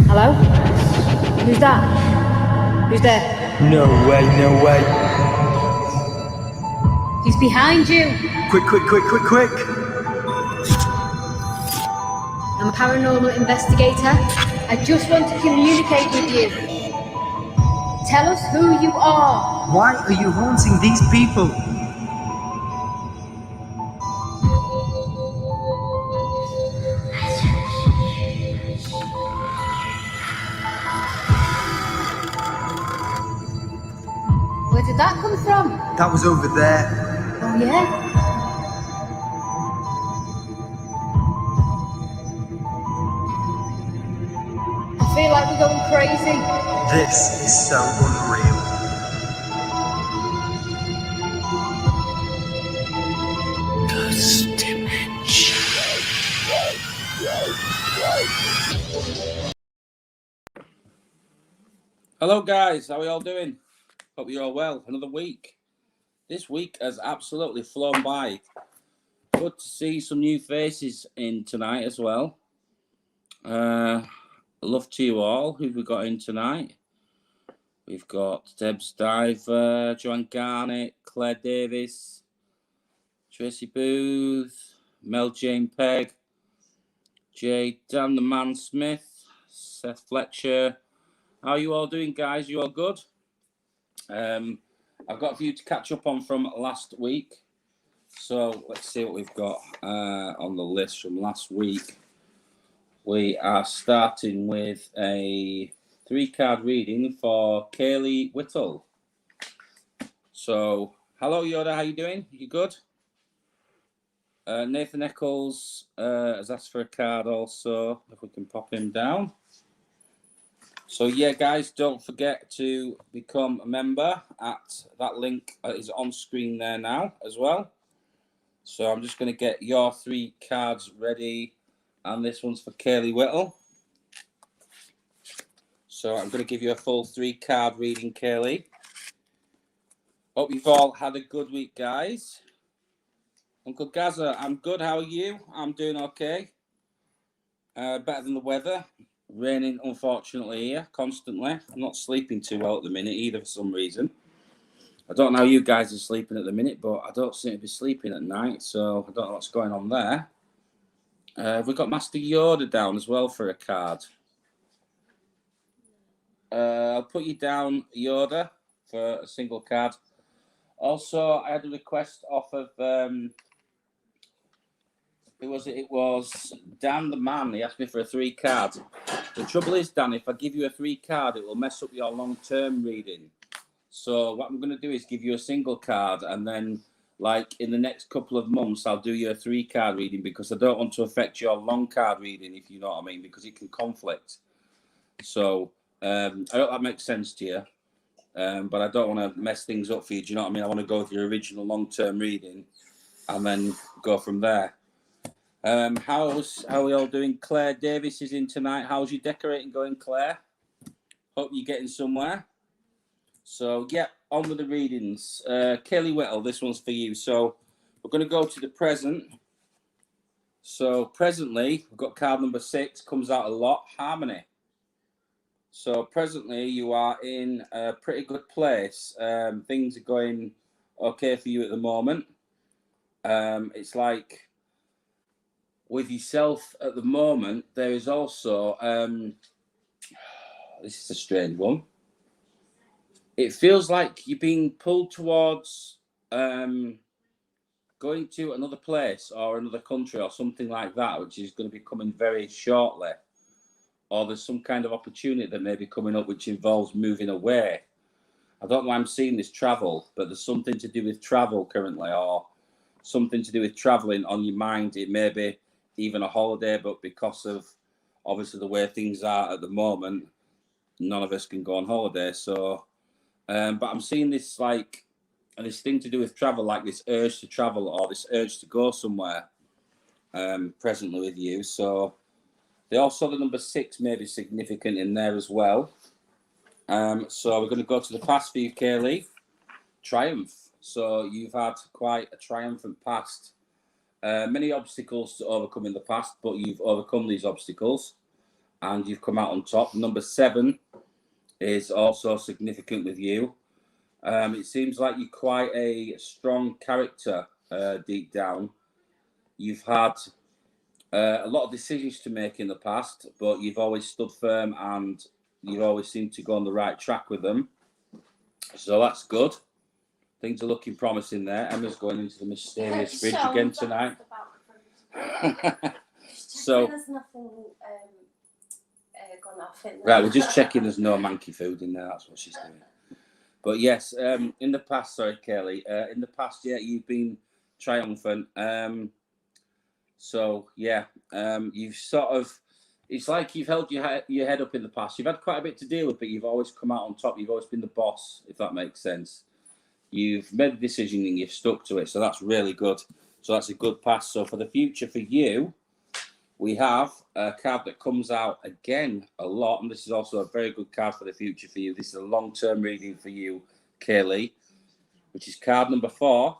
Hello? Who's that? Who's there? No way, no way. He's behind you. Quick, quick, quick, quick, quick. I'm a paranormal investigator. I just want to communicate with you. Tell us who you are. Why are you haunting these people? Where did that come from? That was over there. Oh, yeah? I feel like we're going crazy. This is so unreal. Hello guys, how are you all doing? Hope you're all well. Another week. This week has absolutely flown by. Good to see some new faces in tonight as well. Love to you all. Who have we got in tonight? We've got Debs Diver, Joanne Garnett, Claire Davis, Tracy Booth, Mel Jane Pegg, Jay Dan the Man Smith, Seth Fletcher. How are you all doing, guys? You all good? I've got a few to catch up on from last week. So let's see what we've got on the list from last week. We are starting with a 3-card reading for Kaylee Whittle. So, hello Yoda, how you doing? You good? Nathan Eccles has asked for a card also, if we can pop him down. So yeah, guys, don't forget to become a member at that link is on screen there now as well. So I'm just going to get your 3 cards ready, and this one's for Kaylee Whittle. So I'm going to give you a full 3-card reading, Kaylee. Hope you've all had a good week, guys. Uncle Gaza, I'm good. How are you? I'm doing okay. Better than the weather. Raining, unfortunately, here, constantly. I'm not sleeping too well at the minute either for some reason. I don't know how you guys are sleeping at the minute, but I don't seem to be sleeping at night, so I don't know what's going on there. We've got Master Yoda down as well for a card. I'll put you down, Yoda, for a single card. Also, I had a request off of... who was it? It was Dan the Man. He asked me for a 3-card. The trouble is, Dan, if I give you a 3-card, it will mess up your long-term reading. So what I'm going to do is give you a single card, and then, like, in the next couple of months, I'll do you a 3-card reading, because I don't want to affect your long card reading, if you know what I mean, because it can conflict. So I hope that makes sense to you. But I don't want to mess things up for you. Do you know what I mean? I want to go with your original long-term reading and then go from there. How are we all doing? Claire Davis is in tonight. How's your decorating going, Claire? Hope you're getting somewhere. So, yeah, on with the readings. Kaylee Whittle, this one's for you. So, we're going to go to the present. So, presently, we've got card number 6, comes out a lot, Harmony. So, presently, you are in a pretty good place. Things are going okay for you at the moment. It's like, with yourself at the moment, there is also, this is a strange one. It feels like you're being pulled towards going to another place or another country or something like that, which is going to be coming very shortly. Or there's some kind of opportunity that may be coming up which involves moving away. I don't know why I'm seeing this travel, but there's something to do with travel currently, or something to do with traveling on your mind. It may be even a holiday, but because of obviously the way things are at the moment, none of us can go on holiday. So, but I'm seeing this like this thing to do with travel, like this urge to travel or this urge to go somewhere presently with you. So they also, the number 6 may be significant in there as well. So we're going to go to the past for you, Kaylee. Triumph. So you've had quite a triumphant past. Many obstacles to overcome in the past, but you've overcome these obstacles and you've come out on top. Number 7 is also significant with you. It seems like you're quite a strong character deep down. You've had a lot of decisions to make in the past, but you've always stood firm and you've always seemed to go on the right track with them. So that's good. Things are looking promising there. Emma's going into the mysterious fridge again tonight. So there's nothing gone off in there. Right, we're just checking there's no manky food in there. That's what she's doing. But yes, in the past, sorry, Kelly, in the past, yeah, you've been triumphant. So yeah, you've sort of, it's like you've held your head up in the past. You've had quite a bit to deal with, but you've always come out on top. You've always been the boss, if that makes sense. You've made a decision and you've stuck to it. So that's really good. So that's a good pass. So for the future for you, we have a card that comes out again a lot. And this is also a very good card for the future for you. This is a long-term reading for you, Kaylee, which is card number 4.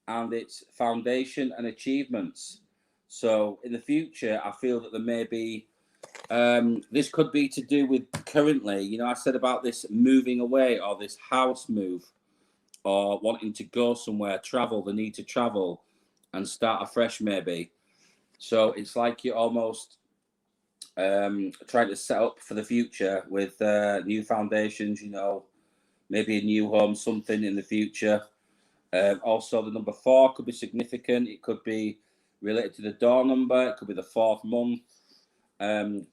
And it's foundation and achievements. So in the future, I feel that there may be, this could be to do with currently, you know, I said about this moving away or this house move or wanting to go somewhere, travel, the need to travel and start afresh maybe. So it's like you're almost trying to set up for the future with new foundations, you know, maybe a new home, something in the future. Also, the number 4 could be significant. It could be related to the door number. It could be the 4th month.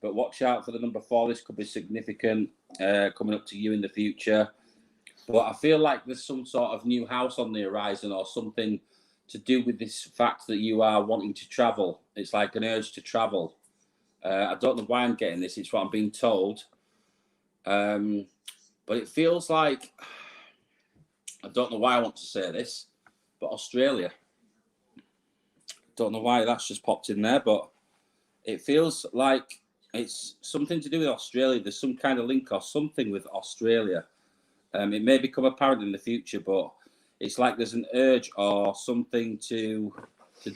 But watch out for the number 4. This could be significant coming up to you in the future. But I feel like there's some sort of new house on the horizon or something to do with this fact that you are wanting to travel. It's like an urge to travel. I don't know why I'm getting this. It's what I'm being told. But it feels like, I don't know why I want to say this, but Australia. Don't know why that's just popped in there, but it feels like it's something to do with Australia. There's some kind of link or something with Australia. It may become apparent in the future, but it's like there's an urge or something to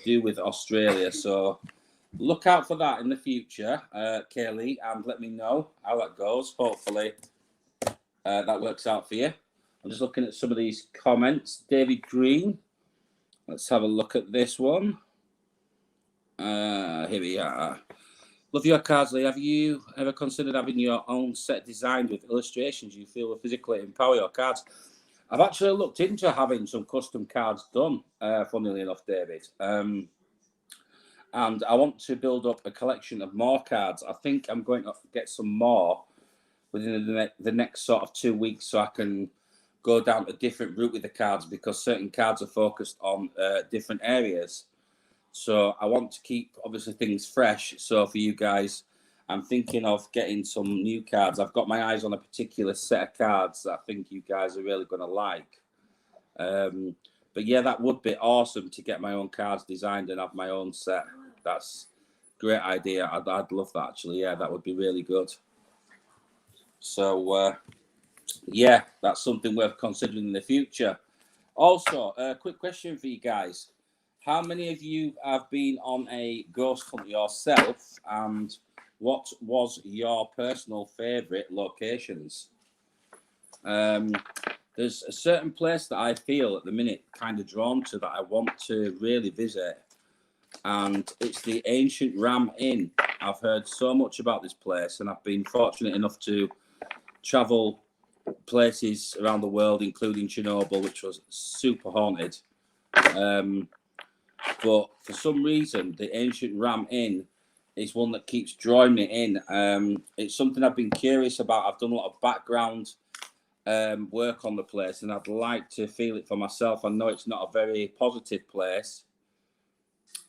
do with Australia. So look out for that in the future, Kaylee, and let me know how that goes. Hopefully that works out for you. I'm just looking at some of these comments. David Green. Let's have a look at this one. Here we are. Love your cards, Lee. Have you ever considered having your own set designed with illustrations you feel will physically empower your cards? I've actually looked into having some custom cards done, funnily enough, David. And I want to build up a collection of more cards. I think I'm going to get some more within the next sort of 2 weeks so I can go down a different route with the cards because certain cards are focused on different areas. So I want to keep, obviously, things fresh. So for you guys, I'm thinking of getting some new cards. I've got my eyes on a particular set of cards that I think you guys are really going to like. But yeah, that would be awesome to get my own cards designed and have my own set. That's a great idea. I'd love that, actually. Yeah, that would be really good. So, yeah, that's something worth considering in the future. Also, a quick question for you guys. How many of you have been on a ghost hunt yourself, and what was your personal favourite locations? There's a certain place that I feel at the minute kind of drawn to that I want to really visit, and it's the Ancient Ram Inn. I've heard so much about this place, and I've been fortunate enough to travel places around the world, including Chernobyl, which was super haunted. But for some reason, the Ancient Ram Inn is one that keeps drawing me in. It's something I've been curious about. I've done a lot of background work on the place, and I'd like to feel it for myself. I know it's not a very positive place,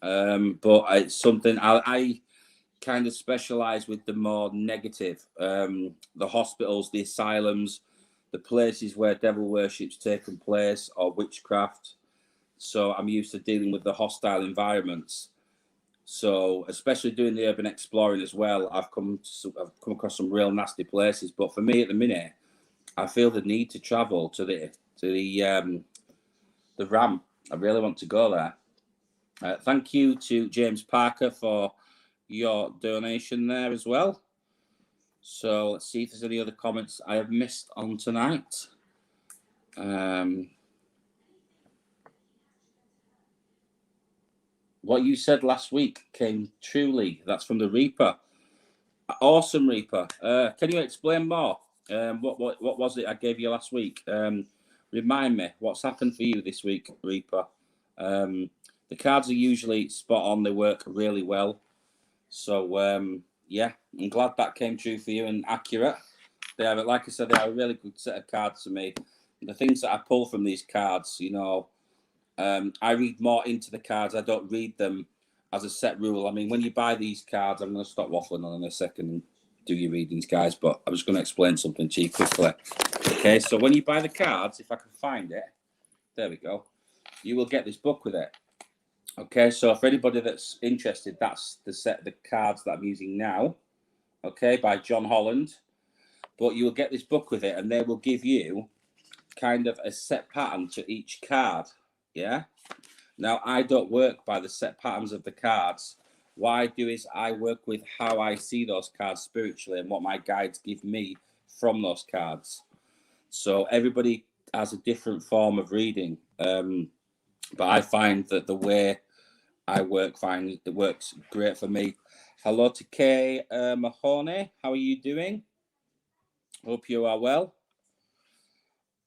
but it's something I kind of specialize with the more negative, the hospitals, the asylums, the places where devil worship's taken place or witchcraft. So I'm used to dealing with the hostile environments. So especially doing the urban exploring as well, I've come across some real nasty places. But for me at the minute, I feel the need to travel to the ramp. I really want to go there. Thank you to James Parker for your donation there as well. So let's see if there's any other comments I have missed on tonight. What you said last week came truly. That's from the Reaper. Awesome, Reaper. Can you explain more? What was it I gave you last week? Remind me what's happened for you this week, Reaper. The cards are usually spot on. They work really well. So yeah, I'm glad that came true for you and accurate. They are, like I said, they are a really good set of cards to me. The things that I pull from these cards, you know, I read more into the cards. I don't read them as a set rule. I mean, when you buy these cards, I'm going to stop waffling on in a second and do your readings, guys, but I'm just going to explain something to you quickly. Okay, so when you buy the cards, if I can find it, there we go, you will get this book with it. Okay, so for anybody that's interested, that's the set of the cards that I'm using now, okay, by John Holland. But you will get this book with it, and they will give you kind of a set pattern to each card, yeah? Now, I don't work by the set patterns of the cards. What I do is I work with how I see those cards spiritually and what my guides give me from those cards. So everybody has a different form of reading. But I find that the way I work, it works great for me. Hello to Kay Mahoney. How are you doing? Hope you are well.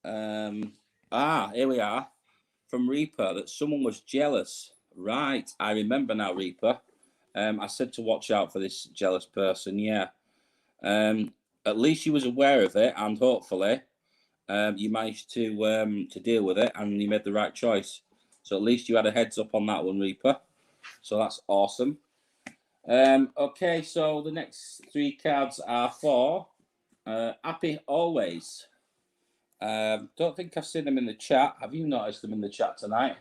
Here we are. From Reaper, that someone was jealous. Right, I remember now, Reaper. I said to watch out for this jealous person, yeah. At least you was aware of it, and hopefully you managed to deal with it, and you made the right choice. So at least you had a heads up on that one, Reaper. So that's awesome. Okay, so the next three cards are for Happy Always. Don't think I've seen them in the chat. Have you noticed them in the chat tonight?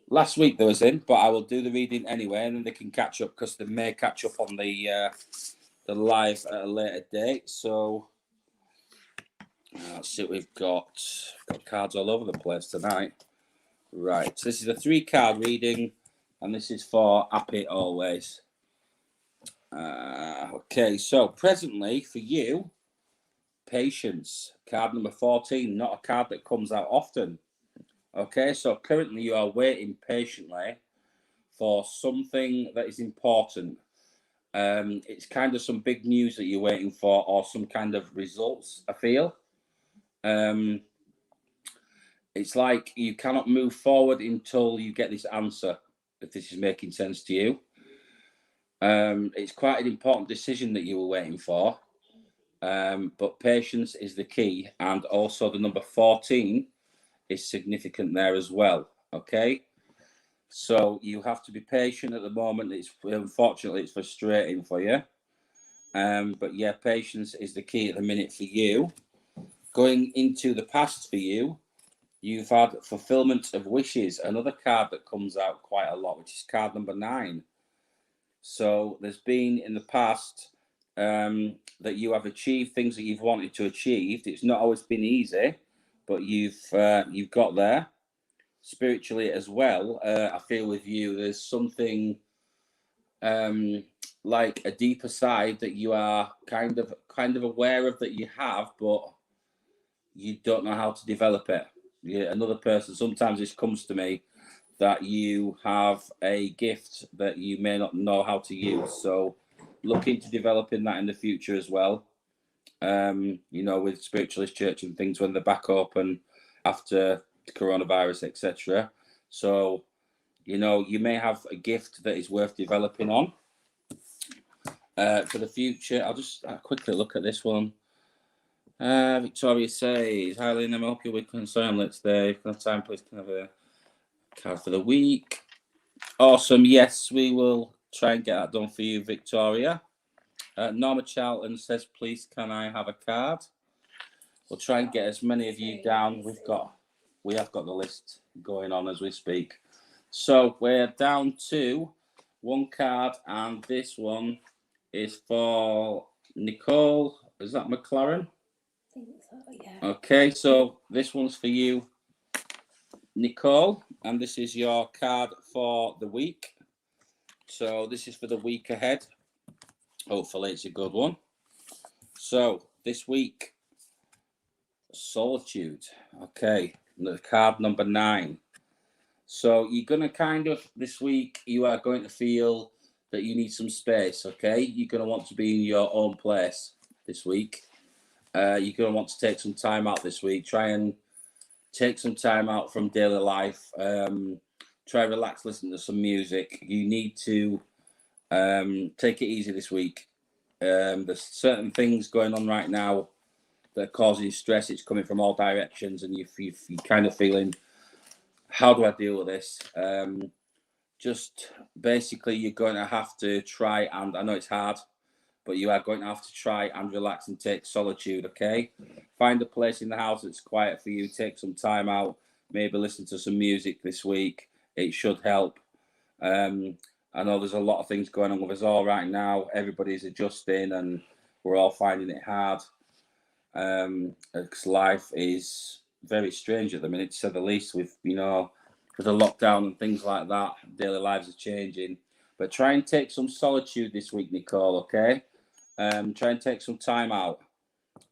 Last week they was in, but I will do the reading anyway, and then they can catch up because they may catch up on the live at a later date. So let's see what we've got. Got cards all over the place tonight. Right, so this is a 3-card reading, and this is for Happy Always. Okay, so presently for you, Patience, card number 14, not a card that comes out often. Okay, so currently you are waiting patiently for something that is important. It's kind of some big news that you're waiting for, or some kind of results, I feel. It's like you cannot move forward until you get this answer, if this is making sense to you. It's quite an important decision that you were waiting for. But patience is the key, and also the number 14 is significant there as well. Okay, so you have to be patient at the moment. It's unfortunately it's frustrating for you, but yeah, patience is the key at the minute for you. Going into the past for you, you've had fulfillment of wishes, another card that comes out quite a lot, which is card number 9. So there's been in the past that you have achieved things that you've wanted to achieve. It's not always been easy, but you've got there spiritually as well. I feel with you, there's something like a deeper side that you are kind of aware of that you have, but you don't know how to develop it. Yeah, another person. Sometimes this comes to me that you have a gift that you may not know how to use. So look into developing that in the future as well. You know, with Spiritualist Church and things when they're back open after coronavirus, etc. So, you know, you may have a gift that is worth developing on for the future. I'll just quickly look at this one. Victoria says, hi Lynn, I'm help you with concern. Let's there. If you have time, please can have a card for the week. Awesome. Yes, we will try and get that done for you, Victoria. Norma Charlton says, please can I have a card? We'll try and get as many of you down. We have got the list going on as we speak. So we're down to one card, and this one is for Nicole. Is that McLaren? I think so, yeah. Okay, so this one's for you, Nicole, and this is your card for the week. So this is for the week ahead. Hopefully it's a good one. So this week, solitude. Okay, the card number 9. So you're going to kind of, this week, you are going to feel that you need some space, okay? You're going to want to be in your own place this week. You're going to want to take some time out this week. Try and take some time out from daily life. Try and relax, listen to some music. You need to take it easy this week. There's certain things going on right now that are causing stress. It's coming from all directions, and you're kind of feeling, how do I deal with this? Just basically, you're going to have to try, and I know it's hard, but you are going to have to try and relax and take solitude, okay? Find a place in the house that's quiet for you. Take some time out. Maybe listen to some music this week. It should help. I know there's a lot of things going on with us all right now. Everybody's adjusting, and we're all finding it hard. Because life is very strange at the minute, to say the least, with with the lockdown and things like that. Daily lives are changing, but try and take some solitude this week, Nicole, okay? Try and take some time out,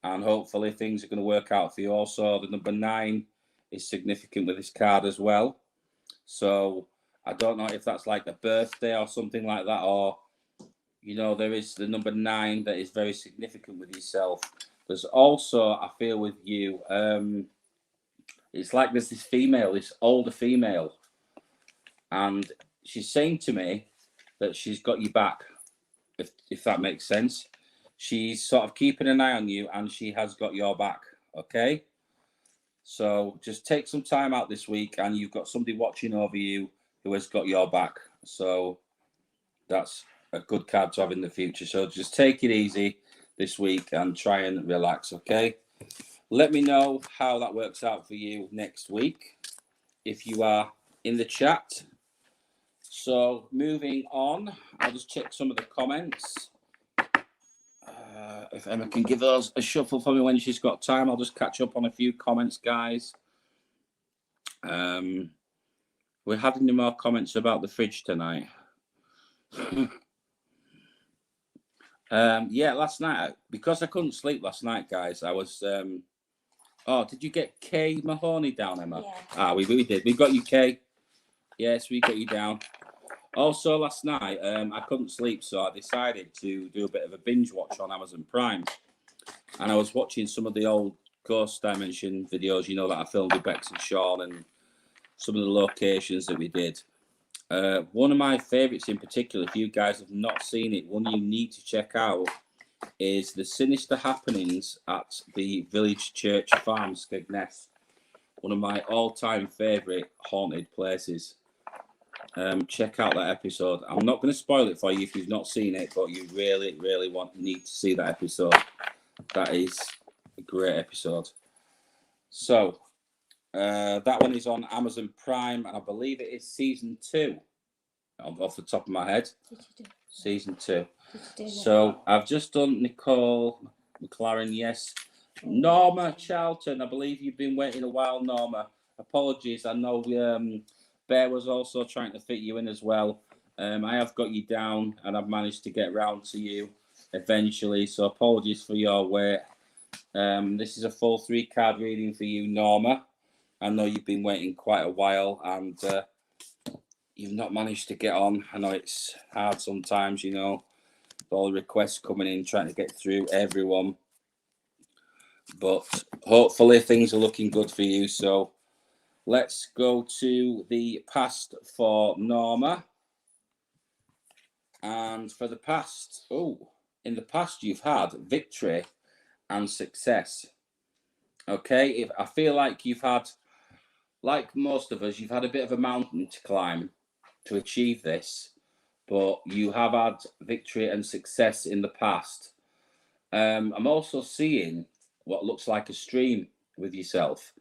and hopefully things are going to work out for you. Also, the number 9 is significant with this card as well, so I don't know if that's like a birthday or something like that, or there is the number 9 that is very significant with yourself. There's also, I feel with you, it's like there's this older female, and she's saying to me that she's got you back, if that makes sense. She's sort of keeping an eye on you, and she has got your back, okay? So just take some time out this week, and you've got somebody watching over you who has got your back. So that's a good card to have in the future. So just take it easy this week and try and relax, okay? Let me know how that works out for you next week if you are in the chat. So moving on, I'll just check some of the comments. If Emma can give us a shuffle for me when she's got time, I'll just catch up on a few comments, guys. We're having any more comments about the fridge tonight. Yeah, last night, because I couldn't sleep last night, guys, I was... Oh, did you get Kay Mahoney down, Emma? Yeah. We did. We got you, Kay. Yes, we got you down. Also, last night, I couldn't sleep, so I decided to do a bit of a binge watch on Amazon Prime. And I was watching some of the old Ghost Dimension videos, that I filmed with Bex and Sean, and some of the locations that we did. One of my favourites in particular, if you guys have not seen it, one you need to check out, is the sinister happenings at the village church farm, Skegness. One of my all-time favourite haunted places. Check out that episode. I'm not going to spoil it for you if you've not seen it, but you really, really need to see that episode. That is a great episode. So, that one is on Amazon Prime, and I believe it is season 2, off the top of my head. Season 2. So I've just done Nicole McLaren, yes. Norma Charlton, I believe you've been waiting a while, Norma. Apologies, I know Bear was also trying to fit you in as well. I have got you down, and I've managed to get round to you eventually, so apologies for your wait. This is a full 3-card reading for you, Norma. I know you've been waiting quite a while, and you've not managed to get on. I know it's hard sometimes, with all the requests coming in, trying to get through everyone. But hopefully things are looking good for you. So let's go to the past for Norma. And for the past, in the past you've had victory and success. Okay, if I feel like you've had, like most of us, you've had a bit of a mountain to climb to achieve this, but you have had victory and success in the past. I'm also seeing what looks like a stream with yourself,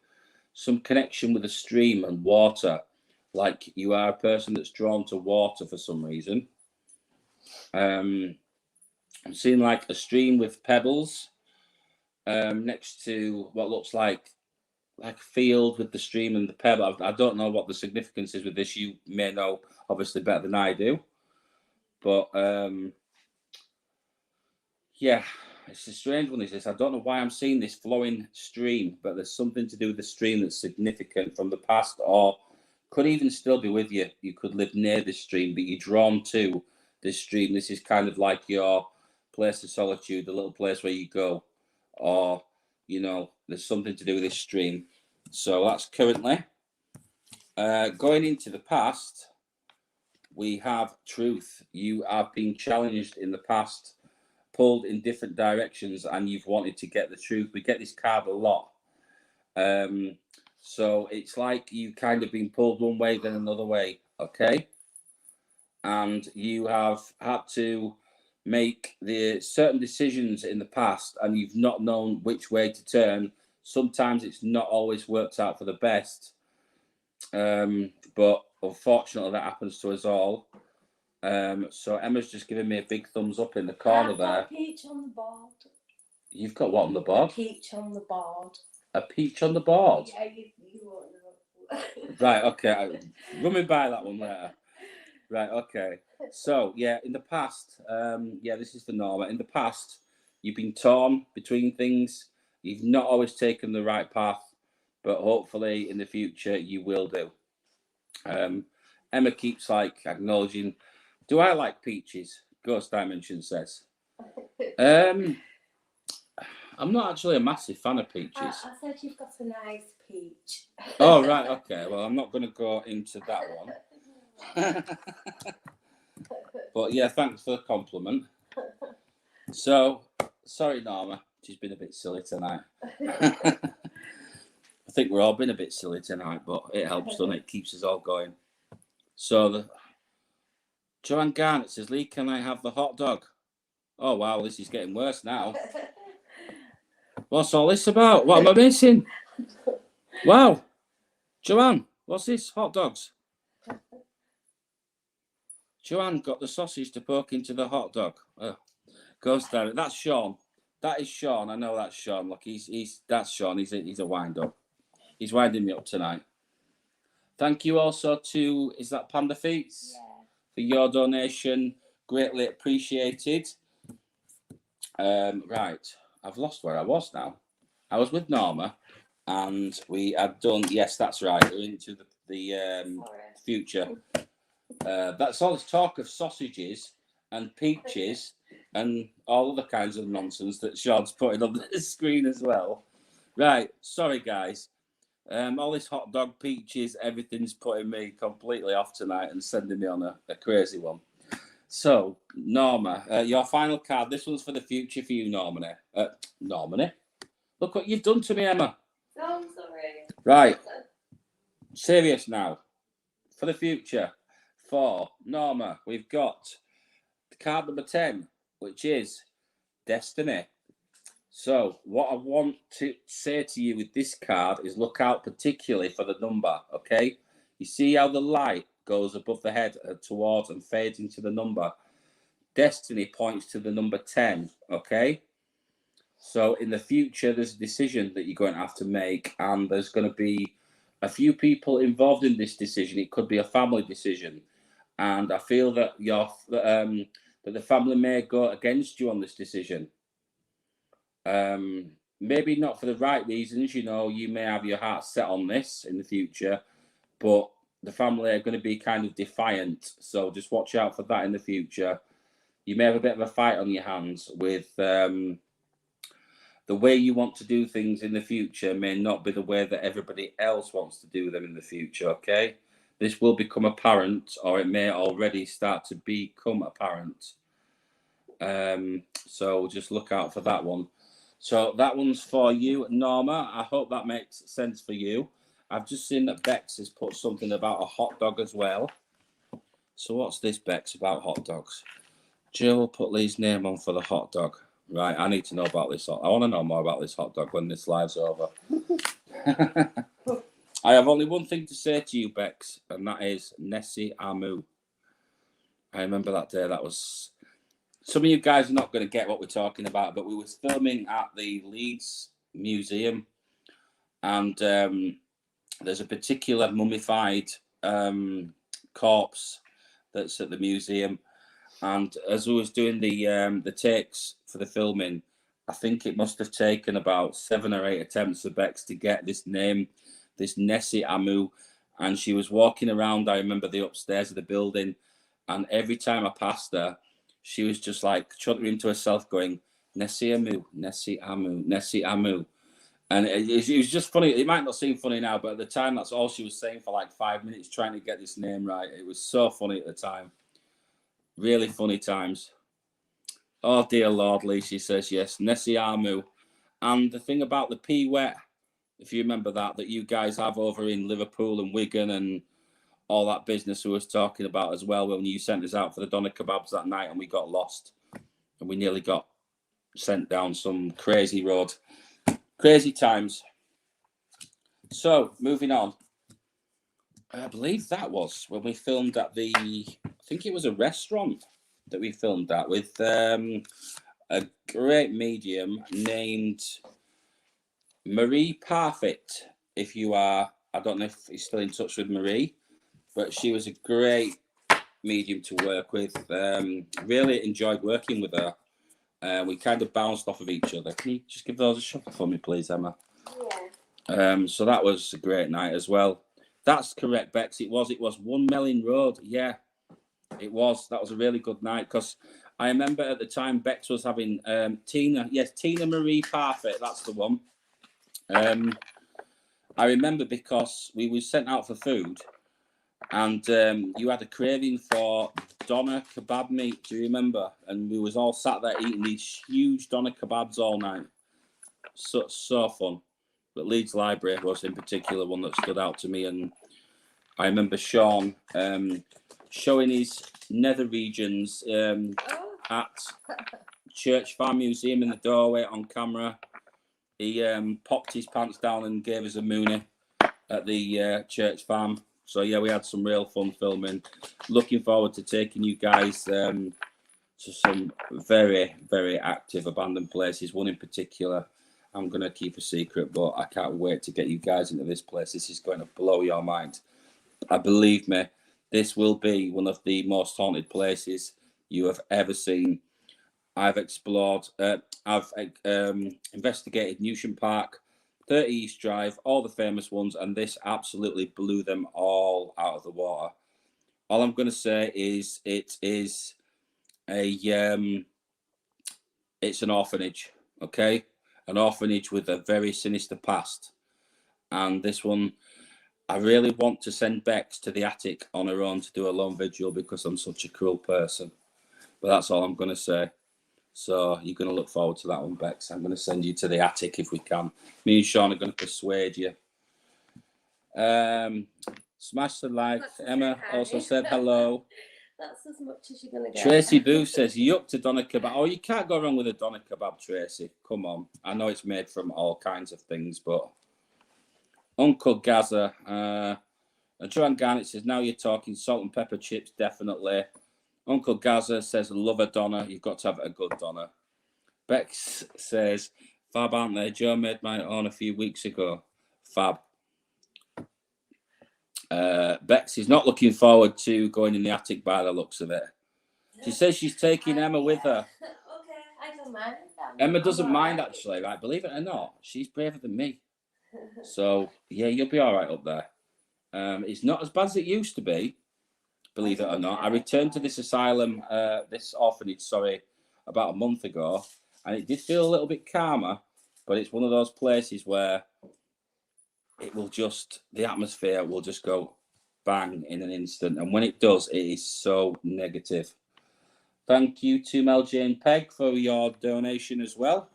some connection with a stream and water, like you are a person that's drawn to water for some reason. I'm seeing like a stream with pebbles next to what looks like a field with the stream and the pebble. I don't know what the significance is with this. You may know obviously better than I do, but yeah, it's a strange one. Is this? I don't know why I'm seeing this flowing stream, but there's something to do with the stream that's significant from the past, or could even still be with you. You could live near this stream, but you're drawn to this stream. This is kind of like your place of solitude, the little place where you go, or there's something to do with this stream. So that's currently going into the past. We have truth. You have been challenged in the past, pulled in different directions, and you've wanted to get the truth. We get this card a lot. So it's like you kind of been pulled one way, then another way, okay? And you have had to make the certain decisions in the past, and you've not known which way to turn. Sometimes it's not always worked out for the best. But unfortunately, that happens to us all. So Emma's just giving me a big thumbs up in the corner there. I've got a peach on the board. You've got what on the board? A peach on the board. A peach on the board? Yeah, you won't know. Right, okay. Run me by that one later. Right, okay. So, yeah, in the past, this is for Norma. In the past, you've been torn between things. You've not always taken the right path, but hopefully in the future you will do. Emma keeps acknowledging, do I like peaches? Ghost Dimension says. I'm not actually a massive fan of peaches. I said you've got a nice peach. Oh, right, okay. Well, I'm not going to go into that one. But yeah, thanks for the compliment. So, sorry, Norma. She's been a bit silly tonight. I think we're all been a bit silly tonight, but it helps, doesn't it? It keeps us all going. So, Joanne Garnett says, Lee, can I have the hot dog? Oh, wow, this is getting worse now. What's all this about? What am I missing? Wow. Joanne, what's this? Hot dogs. Joanne got the sausage to poke into the hot dog. Oh, goes down. That's Sean. That is Sean. I know that's Sean. Look, that's Sean. He's a wind up. He's winding me up tonight. Thank you also to, is that Panda Feets? Yeah. For your donation. Greatly appreciated. Right. I've lost where I was now. I was with Norma and we had done, yes, that's right. We're into the future. That's all this talk of sausages and peaches and all other kinds of nonsense that Sean's putting on the screen as well. Right. Sorry, guys. All this hot dog, peaches, everything's putting me completely off tonight and sending me on a crazy one. So, Norma, your final card. This one's for the future for you, Normani. Normani? Look what you've done to me, Emma. No, I'm sorry. Right. Serious now. For the future. For Norma, we've got card number 10, which is Destiny. So, what I want to say to you with this card is look out particularly for the number, okay? You see how the light goes above the head towards and fades into the number. Destiny points to the number 10, okay? So in the future, there's a decision that you're going to have to make, and there's going to be a few people involved in this decision. It could be a family decision, and I feel that that the family may go against you on this decision. Maybe not for the right reasons. You may have your heart set on this in the future, but the family are going to be kind of defiant, so just watch out for that in the future. You may have a bit of a fight on your hands with the way you want to do things in the future may not be the way that everybody else wants to do them in the future, okay? This will become apparent, or it may already start to become apparent. So just look out for that one. So that one's for you, Norma. I hope that makes sense for you. I've just seen that Bex has put something about a hot dog as well. So what's this, Bex, about hot dogs? Jill put Lee's name on for the hot dog. Right, I need to know about this. I want to know more about this hot dog when this live's over. I have only one thing to say to you, Bex, and that is Nessie Amu. I remember that day. That was... Some of you guys are not going to get what we're talking about, but we were filming at the Leeds Museum, and there's a particular mummified corpse that's at the museum. And as we was doing the takes for the filming, I think it must have taken about 7 or 8 attempts for Bex to get this name, this Nessie Amu. And she was walking around, I remember, the upstairs of the building, and every time I passed her, she was just like chuttering to herself, going, Nessie Amu, Nessie Amu, Nessie Amu. And it was just funny. It might not seem funny now, but at the time, that's all she was saying for like 5 minutes, trying to get this name right. It was so funny at the time. Really funny times. Oh, dear Lord, Lee, she says, yes, Nessie Amu. And the thing about the P-Wet, if you remember that you guys have over in Liverpool and Wigan and all that business we was talking about as well, when you sent us out for the doner kebabs that night and we got lost and we nearly got sent down some crazy road. Crazy times. So, moving on. I believe that was when we filmed at I think it was a restaurant that we filmed at with a great medium named Marie Parfit. If you are, I don't know if you're still in touch with Marie, but she was a great medium to work with. Really enjoyed working with her. We kind of bounced off of each other. Can you just give those a shuffle for me, please, Emma? Yeah. So that was a great night as well. That's correct, Bex. It was 1 Melling Road. Yeah, it was. That was a really good night because I remember at the time Bex was having Tina. Yes, Tina Marie Parfit. That's the one. I remember because we were sent out for food, and you had a craving for doner kebab meat. Do you remember? And we was all sat there eating these huge doner kebabs all night. So fun. But Leeds Library was in particular one that stood out to me, and I remember Sean showing his nether regions at Church Farm Museum in the doorway on camera. He popped his pants down and gave us a moonie at the Church Farm. So yeah, we had some real fun filming. Looking forward to taking you guys to some very, very active abandoned places. One in particular I'm going to keep a secret, but I can't wait to get you guys into this place. This is going to blow your mind. Believe me, this will be one of the most haunted places you have ever seen. I've explored, I've investigated Newsham Park, 30 East Drive, all the famous ones, and this absolutely blew them all out of the water. All I'm going to say is it is it's an orphanage, okay? An orphanage with a very sinister past. And this one, I really want to send Bex to the attic on her own to do a lone vigil because I'm such a cruel person. But that's all I'm going to say. So you're going to look forward to that one, Bex. I'm going to send you to the attic if we can. Me and Sean are going to persuade you. Smash the like. Emma also said hello. That's as much as you're going to get. Tracy Boo says, yuck to doner kebab. Oh, you can't go wrong with a doner kebab, Tracy. Come on. I know it's made from all kinds of things, but... Uncle Gaza. And Joanne Garnett says, now you're talking salt and pepper chips, definitely. Uncle Gaza says, love a doner. You've got to have a good doner. Bex says, fab, aren't they? Joe made my own a few weeks ago. Fab. Bex is not looking forward to going in the attic by the looks of it. She says she's taking Emma with her. Okay, I don't mind. Emma doesn't mind, actually, right? Believe it or not, she's braver than me. So, yeah, you'll be all right up there. It's not as bad as it used to be, believe it or not. I returned to this asylum, this orphanage, about a month ago, and it did feel a little bit calmer, but it's one of those places where it will just, the atmosphere will just go bang in an instant. And when it does, it is so negative. Thank you to Mel Jane Peg for your donation as well.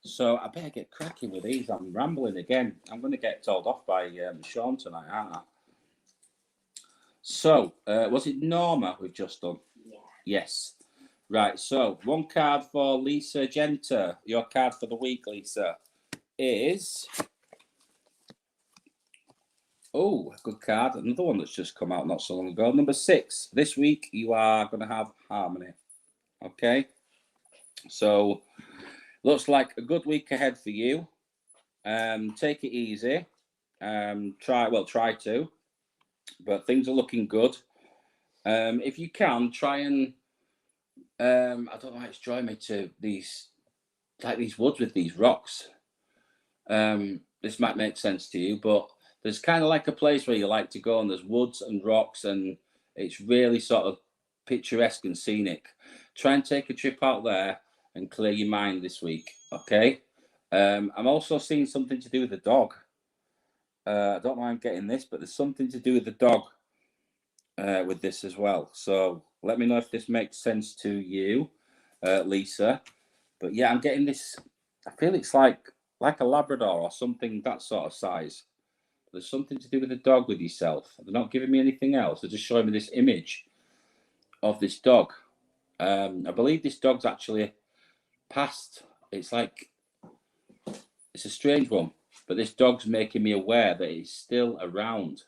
So I better get cracking with these. I'm rambling again. I'm going to get told off by Sean tonight, aren't I? So, was it Norma we've just done? Yeah. Yes. Right, so 1 card for Lisa Genter. Your card for the week, Lisa, is... Oh, a good card. Another one that's just come out not so long ago. Number 6. This week, you are going to have harmony. Okay? So, looks like a good week ahead for you. Take it easy. Try to. But things are looking good. If you can, try and... I don't know how it's drawing me to these woods with these rocks. This might make sense to you, but there's kind of like a place where you like to go, and there's woods and rocks, and it's really sort of picturesque and scenic. Try and take a trip out there and clear your mind this week, okay? I'm also seeing something to do with the dog. I don't know why I'm getting this, but there's something to do with the dog with this as well. So let me know if this makes sense to you, Lisa. But yeah, I'm getting this. I feel it's like a Labrador or something that sort of size. There's something to do with the dog with yourself. They're not giving me anything else. They're just showing me this image of this dog. I believe this dog's actually passed. It's a strange one, but this dog's making me aware that it's still around.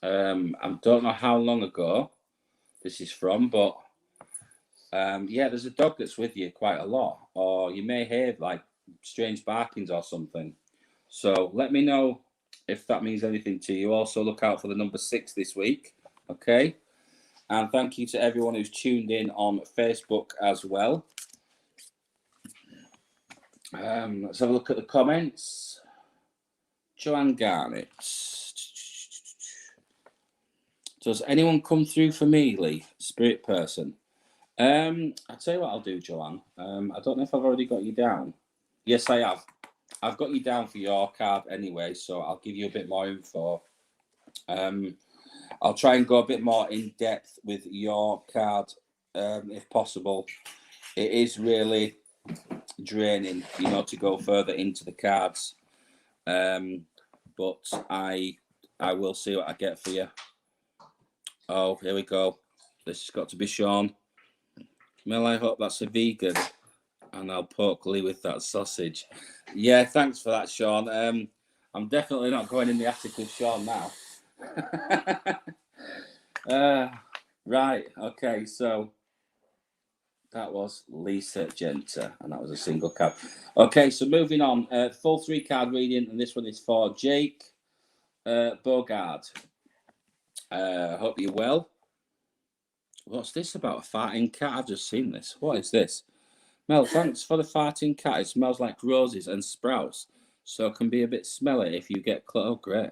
I don't know how long ago this is from, but yeah, there's a dog that's with you quite a lot, or you may hear like strange barkings or something. So let me know if that means anything to you. Also, look out for the number 6 this week, okay? And thank you to everyone who's tuned in on Facebook as well. Let's have a look at the comments. Joanne Garnett. Does anyone come through for me, Lee? Spirit person. I'll tell you what I'll do, Joanne. I don't know if I've already got you down. Yes, I have. I've got you down for your card anyway, so I'll give you a bit more info. I'll try and go a bit more in depth with your card, if possible. It is really draining, to go further into the cards. But I will see what I get for you. Oh, here we go. This has got to be Sean. Well, I hope that's a vegan, and I'll poke Lee with that sausage. Yeah, thanks for that, Sean. I'm definitely not going in the attic with Sean now. Right, okay, so that was Lisa Genter, and that was a single card. Okay, so moving on, full 3 card reading, and this one is for Jake Bogard. Hope you're well. What's this about, a farting cat? I've just seen this. What is this? Mel, thanks for the farting cat. It smells like roses and sprouts, so it can be a bit smelly if you get close. Oh, great.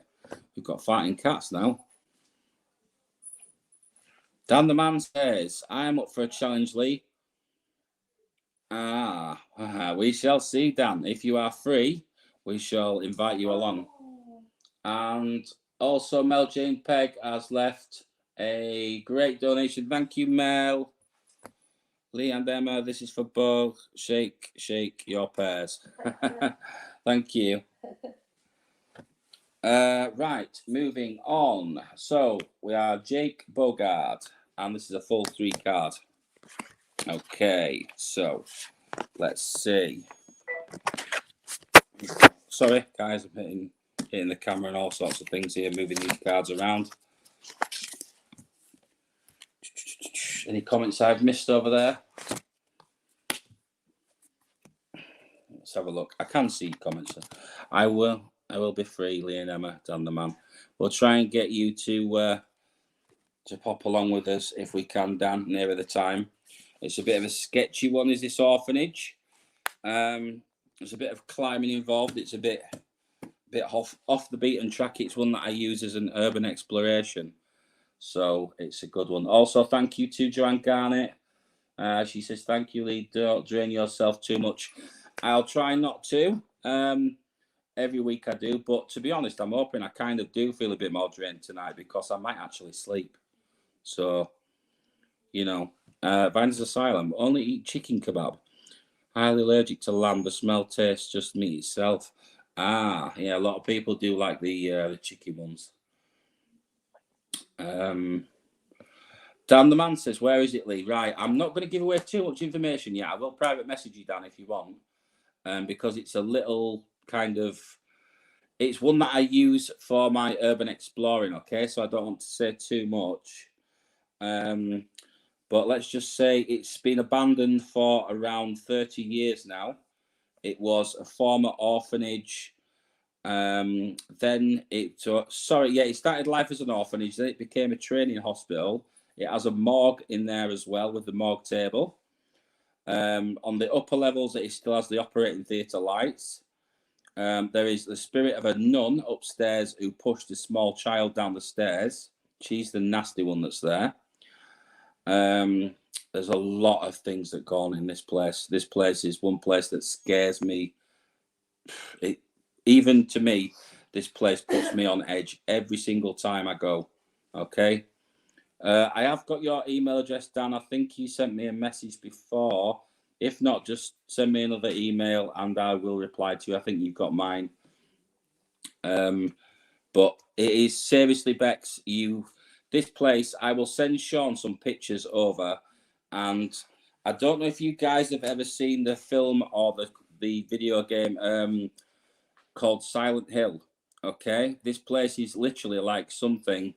We've got farting cats now. Dan the man says, I am up for a challenge, Lee. We shall see, Dan. If you are free, we shall invite you along. And also, Mel Jane Pegg has left a great donation. Thank you, Mel. Lee and Emma, this is for both. Shake your pears. Thank you. Right, moving on. So we are Jake Bogard, and this is a full 3 card. Okay, so let's see. Sorry, guys, I'm hitting the camera and all sorts of things here, moving these cards around. Any comments I've missed over there? Let's have a look. I can see comments. I will be free, Lee and Emma, Dan the man. We'll try and get you to pop along with us if we can, Dan, nearer the time. It's a bit of a sketchy one, is this orphanage. There's a bit of climbing involved. It's a bit off the beaten track. It's one that I use as an urban exploration. So it's a good one. Also, thank you to Joanne Garnett. She says, thank you, Lee. Don't drain yourself too much. I'll try not to. Every week I do. But to be honest, I'm hoping I kind of do feel a bit more drained tonight because I might actually sleep. So, Viner's Asylum, only eat chicken kebab. Highly allergic to lamb. The smell, taste, just meat itself. Ah, yeah, a lot of people do like the chicken ones. Dan the man says, where is it, Lee? Right, I'm not going to give away too much information yet. I will private message you, Dan, if you want, because it's a little kind of, it's one that I use for my urban exploring, okay? So I don't want to say too much. But let's just say it's been abandoned for around 30 years now. It was a former orphanage. Then it started life as an orphanage. Then it became a training hospital. It has a morgue in there as well with the morgue table. On the upper levels, it still has the operating theatre lights. There is the spirit of a nun upstairs who pushed a small child down the stairs. She's the nasty one that's there. There's a lot of things that go on in this place. This place is one place that scares me. Even to me, this place puts me on edge every single time I go. Okay. I have got your email address, Dan. I think you sent me a message before. If not, just send me another email and I will reply to you. I think you've got mine. But it is seriously, Bex, this place, I will send Sean some pictures over. And I don't know if you guys have ever seen the film or the video game called Silent Hill. Okay, this place is literally like something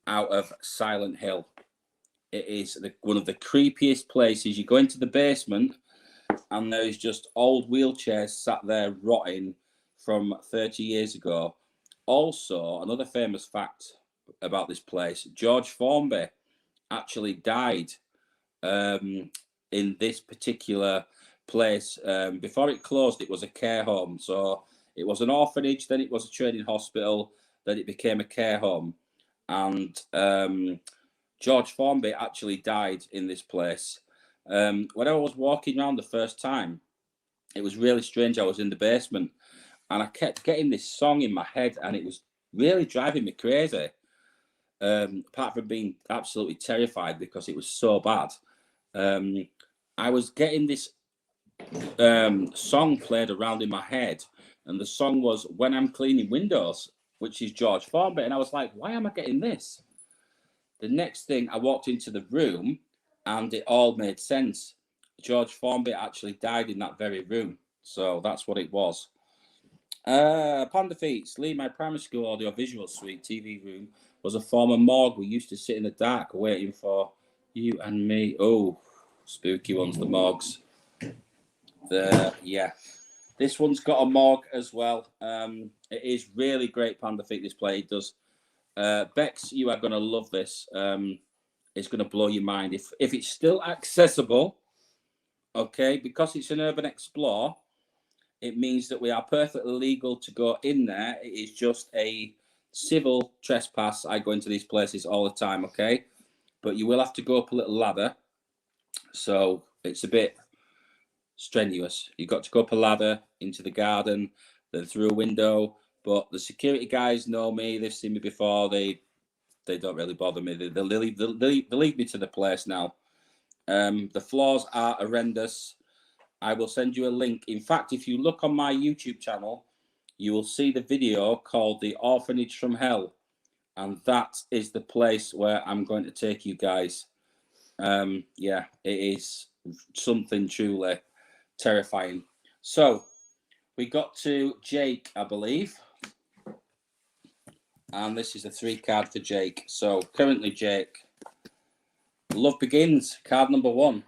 out of Silent Hill. It is one of the creepiest places. You go into the basement and there's just old wheelchairs sat there rotting from 30 years ago. Also, another famous fact about this place, George Formby actually died in this particular place. Before it closed, it was a care home. So it was an orphanage, then it was a training hospital, then it became a care home. And George Formby actually died in this place. When I was walking around the first time, it was really strange. I was in the basement and I kept getting this song in my head and it was really driving me crazy. Apart from being absolutely terrified because it was so bad. I was getting this song played around in my head, and the song was When I'm Cleaning Windows, which is George Formby. And I was like, why am I getting this? The next thing, I walked into the room and it all made sense. George Formby actually died in that very room. So that's what it was. Panda Feets, Lee, my primary school audio-visual suite TV room was a former morgue. We used to sit in the dark waiting for you and me. Oh, spooky ones, the morgues. Yeah. This one's got a morgue as well. It is really great, Panda Feet, this play. It does. Bex, you are going to love this. It's going to blow your mind. If it's still accessible, okay, because it's an urban explore, it means that we are perfectly legal to go in there. It is just a civil trespass. I go into these places all the time, okay? But you will have to go up a little ladder. So it's a bit strenuous. You've got to go up a ladder into the garden, then through a window. But the security guys know me. They've seen me before. They don't really bother me. They lead me to the place now. The floors are horrendous. I will send you a link. In fact, if you look on my YouTube channel, you will see the video called The Orphanage from Hell. And that is the place where I'm going to take you guys. Yeah, it is something truly terrifying. So, we got to Jake, I believe. And this is a 3 card for Jake. So, currently, Jake, love begins, card number 1.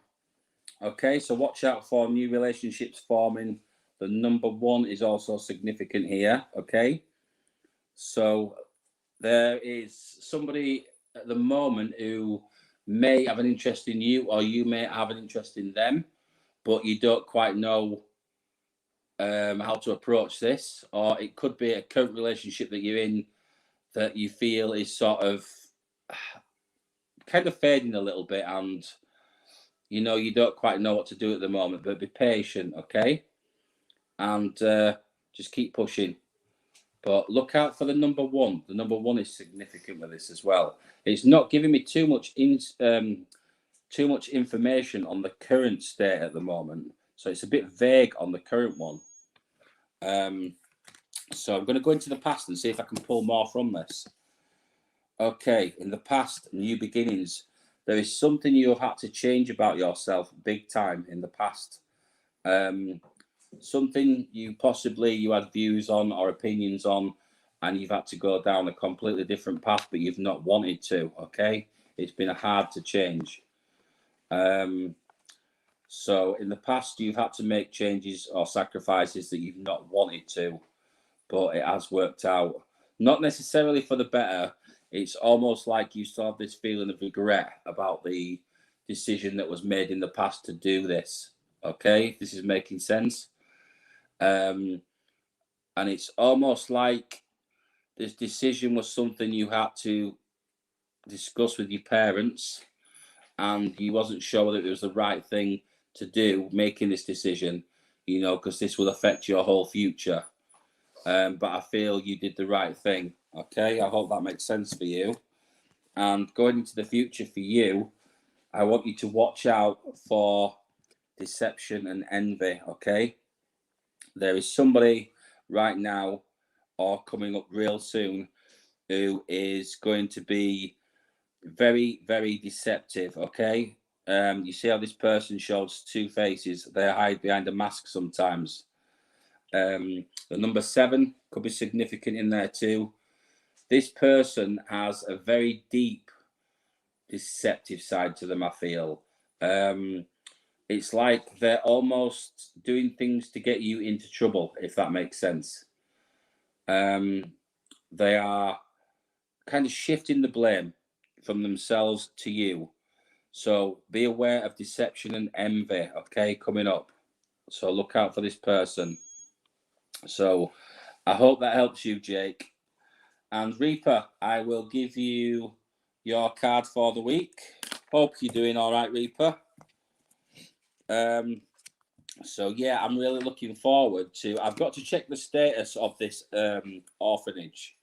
Okay, so watch out for new relationships forming. The number 1 is also significant here, okay? So there is somebody at the moment who may have an interest in you or you may have an interest in them, but you don't quite know how to approach this. Or it could be a current relationship that you're in that you feel is sort of kind of fading a little bit and you don't quite know what to do at the moment, but be patient, okay? And just keep pushing. But look out for the number 1. The number 1 is significant with this as well. It's not giving me too much information on the current state at the moment. So it's a bit vague on the current one. So I'm going to go into the past and see if I can pull more from this. Okay, in the past, new beginnings. There is something you have had to change about yourself big time in the past. Something you had views on or opinions on, and you've had to go down a completely different path, but you've not wanted to. Okay, it's been hard to change. So in the past, you've had to make changes or sacrifices that you've not wanted to, but it has worked out. Not necessarily for the better. It's almost like you still have this feeling of regret about the decision that was made in the past to do this. Okay, this is making sense. And it's almost like this decision was something you had to discuss with your parents, and you wasn't sure that it was the right thing to do, making this decision, because this will affect your whole future. But I feel you did the right thing. Okay, I hope that makes sense for you. And going into the future for you, I want you to watch out for deception and envy. Okay, there is somebody right now or coming up real soon who is going to be very, very deceptive. Okay, you see how this person shows two faces? They hide behind a mask sometimes. The number 7 could be significant in there too. This person has a very deep deceptive side to them, I feel. It's like they're almost doing things to get you into trouble, if that makes sense. They are kind of shifting the blame from themselves to you. So be aware of deception and envy, okay, coming up. So look out for this person. So I hope that helps you, Jake. And Reaper, I will give you your card for the week. Hope you're doing all right, Reaper. So yeah, I'm really looking forward to. I've got to check the status of this orphanage,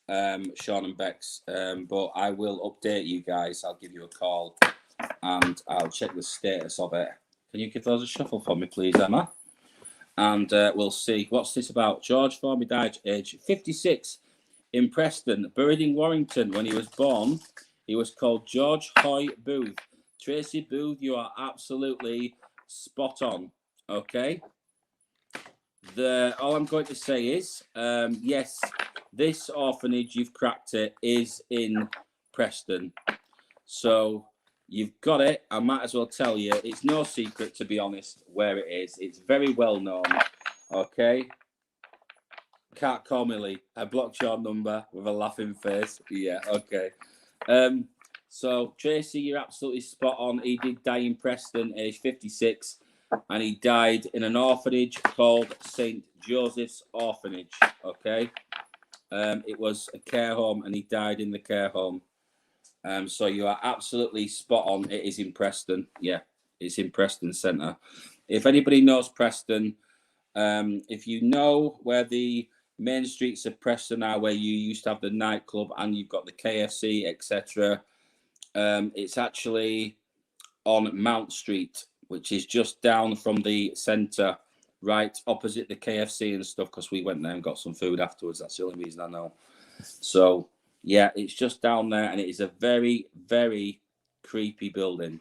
Sean and Bex. But I will update you guys. I'll give you a call, and I'll check the status of it. Can you give those a shuffle for me, please, Emma? And we'll see. What's this about? George Formby died age 56 in Preston, buried in Warrington. When he was born, he was called George Hoy Booth. Tracy Booth, you are absolutely spot on. Okay. All I'm going to say is, yes, this orphanage, you've cracked it, is in Preston. So you've got it. I might as well tell you, it's no secret, to be honest, where it is. It's very well known. Okay. Can't call me Lee. I blocked your number with a laughing face. Yeah, okay. So Tracy, you're absolutely spot on. He did die in Preston, age 56, and he died in an orphanage called St. Joseph's Orphanage. Okay. It was a care home, and he died in the care home. So you are absolutely spot on. It is in Preston. Yeah, it's in Preston Centre. If anybody knows Preston, if you know where the main streets of Preston are, where you used to have the nightclub and you've got the KFC, etc., it's actually on Mount Street, which is just down from the centre, right opposite the KFC and stuff, because we went there and got some food afterwards. That's the only reason I know. So yeah, it's just down there, and it is a very, very creepy building.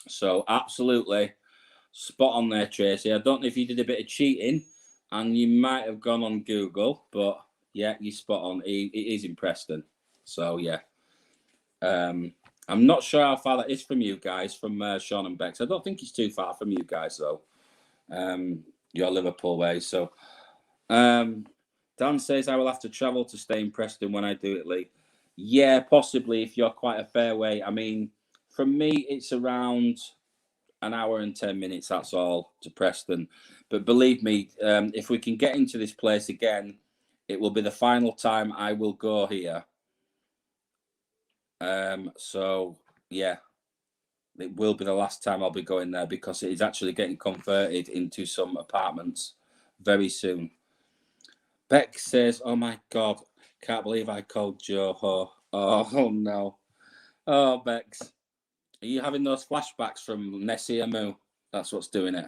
So absolutely spot on there, Tracy. I don't know if you did a bit of cheating and you might have gone on Google, but yeah, you're spot on. It is in Preston. So yeah. I'm not sure how far that is from you guys, from Sean and Bex. I don't think it's too far from you guys, though. You're Liverpool way. So Dan says, I will have to travel to stay in Preston when I do it, Lee. Yeah, possibly, if you're quite a fair way. I mean, from me, it's around an hour and 10 minutes, that's all, to Preston. But believe me, if we can get into this place again, it will be the final time I will go here. So yeah, it will be the last time I'll be going there, because it is actually getting converted into some apartments very soon. Beck says, oh my God, can't believe I called Joe. Oh no. Oh, Bex. Are you having those flashbacks from Nessie Amu? That's what's doing it.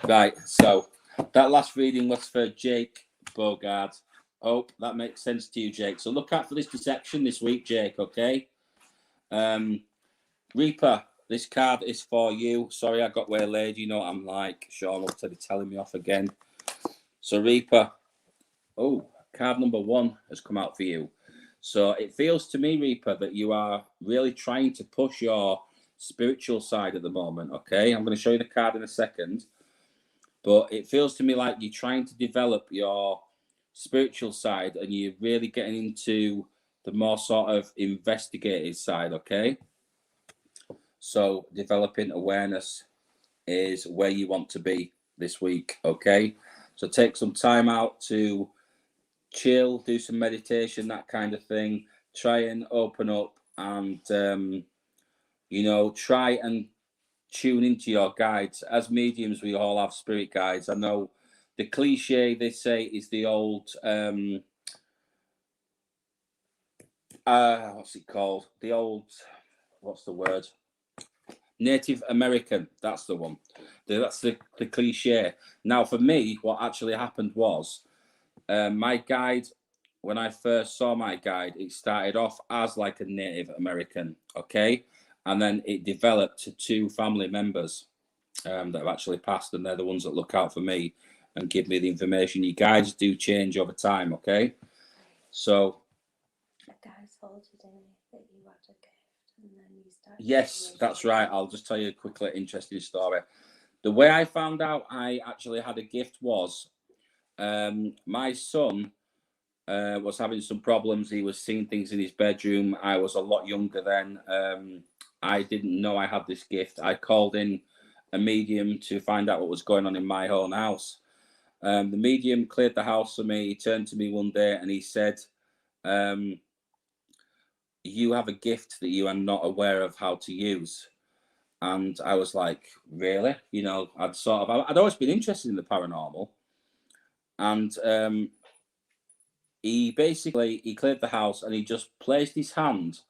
Right, so that last reading was for Jake Bogard. Hope that makes sense to you, Jake. So look out for this deception this week, Jake, okay? Reaper, this card is for you. Sorry, I got waylaid. You know what I'm like. Sean will be telling me off again. So, Reaper, oh, card number 1 has come out for you. So it feels to me, Reaper, that you are really trying to push your spiritual side at the moment, okay? I'm going to show you the card in a second. But it feels to me like you're trying to develop your spiritual side and you're really getting into the more sort of investigative side, okay? So developing awareness is where you want to be this week, okay? So take some time out to chill, do some meditation, that kind of thing. Try and open up and, you know, try and tune into your guides. As mediums, we all have spirit guides. I know the cliche they say is the old, what's it called? The old, what's the word? Native American, that's the one. That's the cliche. Now, for me, what actually happened was my guide, when I first saw my guide, it started off as like a Native American, okay? And then it developed to 2 family members that have actually passed, and they're the ones that look out for me and give me the information. Your guides do change over time, okay? So. A guy told you, didn't he, that you had a gift, and then you started. Yes, that's right. I'll just tell you a quickly interesting story. The way I found out I actually had a gift was my son was having some problems. He was seeing things in his bedroom. I was a lot younger then. I didn't know I had this gift. I called in a medium to find out what was going on in my own house. The medium cleared the house for me. He turned to me one day and he said, you have a gift that you are not aware of how to use. And I was like, really? You know, I'd always been interested in the paranormal. And he cleared the house and he just placed his hand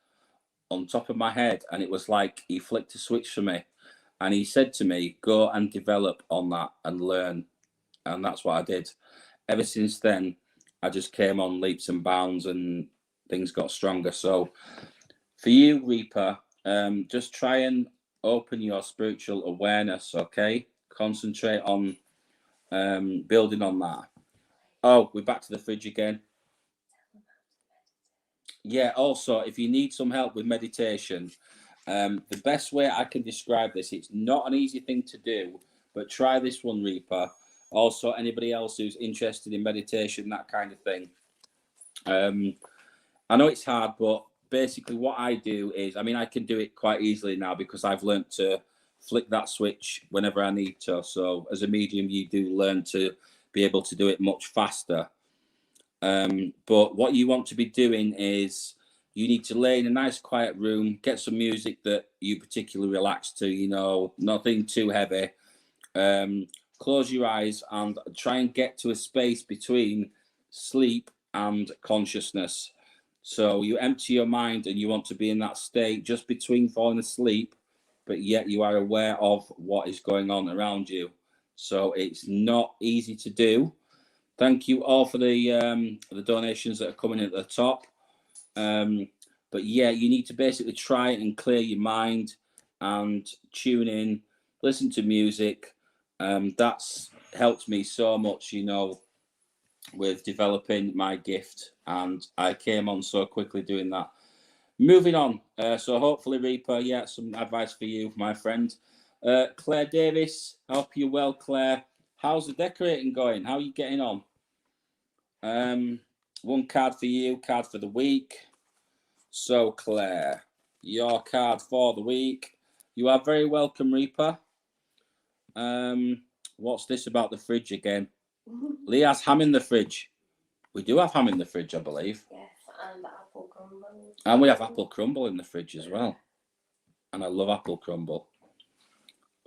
on top of my head, and it was like he flicked a switch for me. And he said to me, go and develop on that and learn. And that's what I did. Ever since then, I just came on leaps and bounds and things got stronger. So for you, Reaper, just try and open your spiritual awareness, okay? Concentrate on building on that. Oh, we're back to the fridge again. Yeah, also, if you need some help with meditation, the best way I can describe this, it's not an easy thing to do, but try this one, Reaper. Also, anybody else who's interested in meditation, that kind of thing. I know it's hard, but basically what I do is, I mean, I can do it quite easily now because I've learned to flick that switch whenever I need to. So as a medium, you do learn to be able to do it much faster. But what you want to be doing is you need to lay in a nice quiet room, get some music that you particularly relax to, you know, nothing too heavy. Close your eyes and try and get to a space between sleep and consciousness. So you empty your mind and you want to be in that state just between falling asleep, but yet you are aware of what is going on around you. So it's not easy to do. Thank you all for the donations that are coming in at the top. But yeah, you need to basically try and clear your mind and tune in, listen to music. That's helped me so much, you know, with developing my gift, and I came on so quickly doing that. Moving on, so hopefully, Reaper, yeah, some advice for you, my friend. Claire Davis, I hope you're well, Claire. How's the decorating going? How are you getting on? One card for you, card for the week. So, Claire, your card for the week. You are very welcome, Reaper. What's this about the fridge again? Lee has ham in the fridge. We do have ham in the fridge, I believe. Yes, and apple crumble. And we have apple crumble in the fridge as well. And I love apple crumble.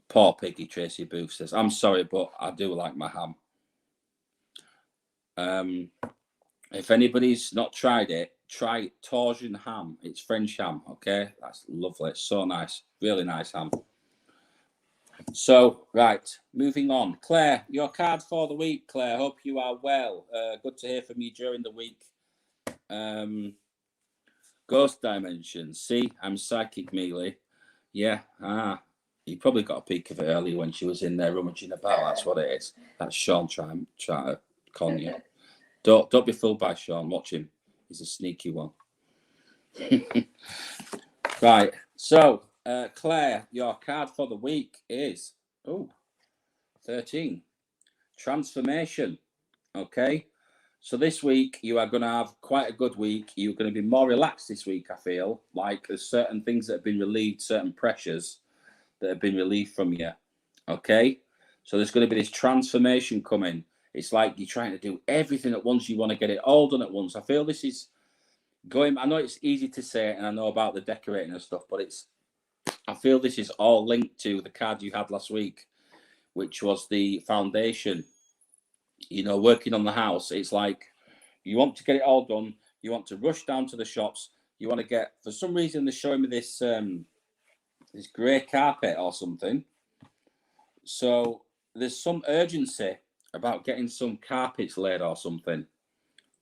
Poor piggy, Tracy Booth says. I'm sorry, but I do like my ham. If anybody's not tried it, try Torsion ham. It's French ham, okay? That's lovely. It's so nice. Really nice ham. So, right, moving on. Claire, your card for the week, Claire. Hope you are well. Good to hear from you during the week. Ghost Dimensions. See, I'm psychic, Mealy. Yeah, you probably got a peek of it earlier when she was in there rummaging about. That's what it is. That's Sean trying to con you. Don't be fooled by Sean. Watch him. He's a sneaky one. Right. So, Claire, your card for the week is 13. Transformation. Okay. So this week you are going to have quite a good week. You're going to be more relaxed this week, I feel. Like there's certain things that have been relieved, certain pressures that have been relieved from you. Okay. So there's going to be this transformation coming. It's like you're trying to do everything at once. You want to get it all done at once. I feel this is going, I know it's easy to say, and I know about the decorating and stuff, but I feel this is all linked to the card you had last week, which was the foundation. You know, working on the house. It's like you want to get it all done. You want to rush down to the shops. You want to get, for some reason, they're showing me this this grey carpet or something. So there's some urgency about getting some carpets laid or something.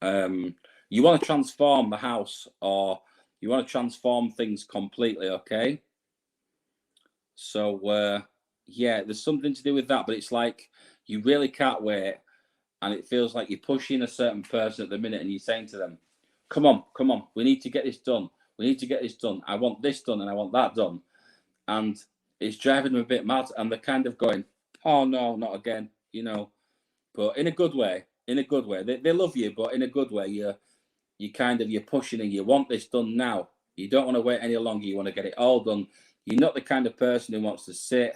You want to transform the house, or you want to transform things completely, okay? So, yeah, there's something to do with that, but it's like you really can't wait, and it feels like you're pushing a certain person at the minute, and you're saying to them, come on, we need to get this done. We need to get this done. I want this done, and I want that done. And it's driving them a bit mad, and they're kind of going, oh, no, not again, you know. But in a good way, They love you, but in a good way, you're pushing and you want this done now. You don't want to wait any longer. You want to get it all done. You're not the kind of person who wants to sit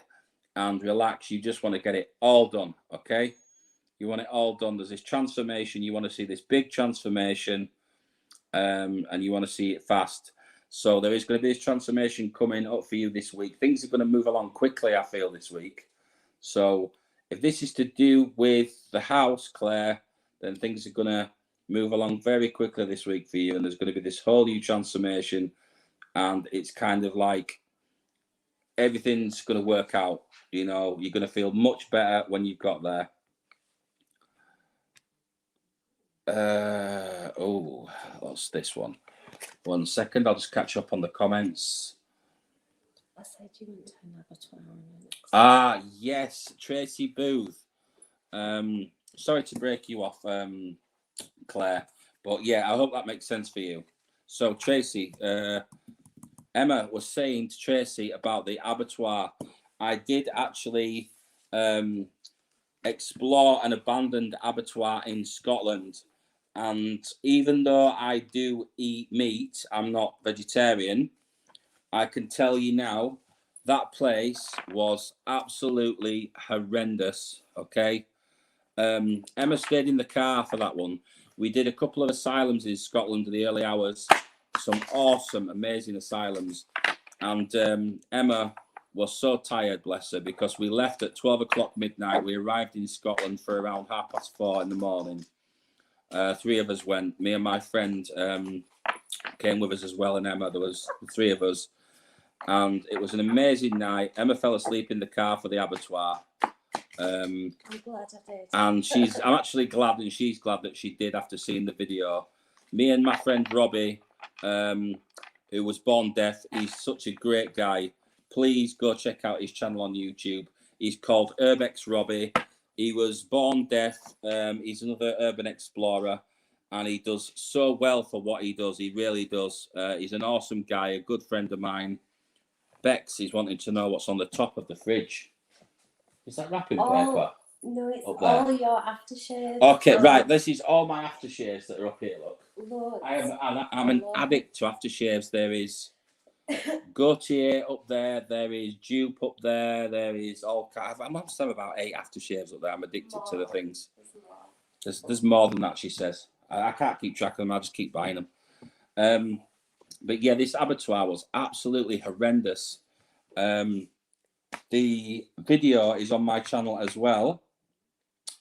and relax. You just want to get it all done, okay? You want it all done. There's this transformation. You want to see this big transformation, and you want to see it fast. So there is going to be this transformation coming up for you this week. Things are going to move along quickly, I feel, this week. So if this is to do with the house, Claire, then things are going to move along very quickly this week for you. And there's going to be this whole new transformation. And it's kind of like everything's going to work out. You know, you're going to feel much better when you've got there. What's this one? 1 second, I'll just catch up on the comments. I said you went to another 12 minutes. Yes, Tracy Booth. Sorry to break you off, Claire, but yeah, I hope that makes sense for you. So Tracy, Emma was saying to Tracy about the abattoir. I did actually explore an abandoned abattoir in Scotland. And even though I do eat meat, I'm not vegetarian, I can tell you now, that place was absolutely horrendous, okay? Emma stayed in the car for that one. We did a couple of asylums in Scotland in the early hours, some awesome, amazing asylums. And Emma was so tired, bless her, because we left at 12 o'clock midnight. We arrived in Scotland for around 4:30 in the morning. 3 of us went. Me and my friend came with us as well, and Emma. There was 3 of us, and it was an amazing night. Emma fell asleep in the car for the abattoir. I'm glad I did. And I'm actually glad, and she's glad that she did after seeing the video. Me and my friend Robbie, who was born deaf, he's such a great guy. Please go check out his channel on YouTube. He's called Urbex Robbie. He was born deaf. He's another urban explorer, and he does so well for what he does. He really does. He's an awesome guy, a good friend of mine. Bex is wanting to know what's on the top of the fridge. Is that wrapping paper? No, it's all your aftershaves. Okay, right. This is all my aftershaves that are up here. Look, Look, I'm an addict to aftershaves. There is Gautier up there. There is Dupe up there. There is all. I must have about 8 aftershaves up there. I'm addicted to the things. There's more than that, she says. I can't keep track of them. I just keep buying them. But yeah, this abattoir was absolutely horrendous. The video is on my channel as well.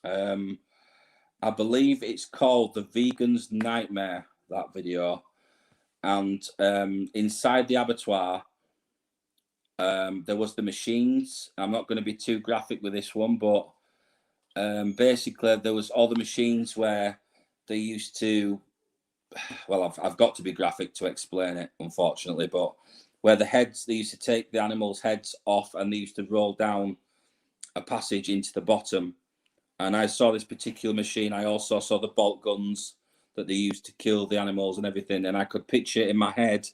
I believe it's called The Vegan's Nightmare, that video. And inside the abattoir, There was the machines. I'm not going to be too graphic with this one, but basically there was all the machines where they used to, well, I've got to be graphic to explain it, unfortunately, but where the heads, they used to take the animals' heads off and they used to roll down a passage into the bottom. And I saw this particular machine. I also saw the bolt guns that they used to kill the animals and everything. And I could picture in my head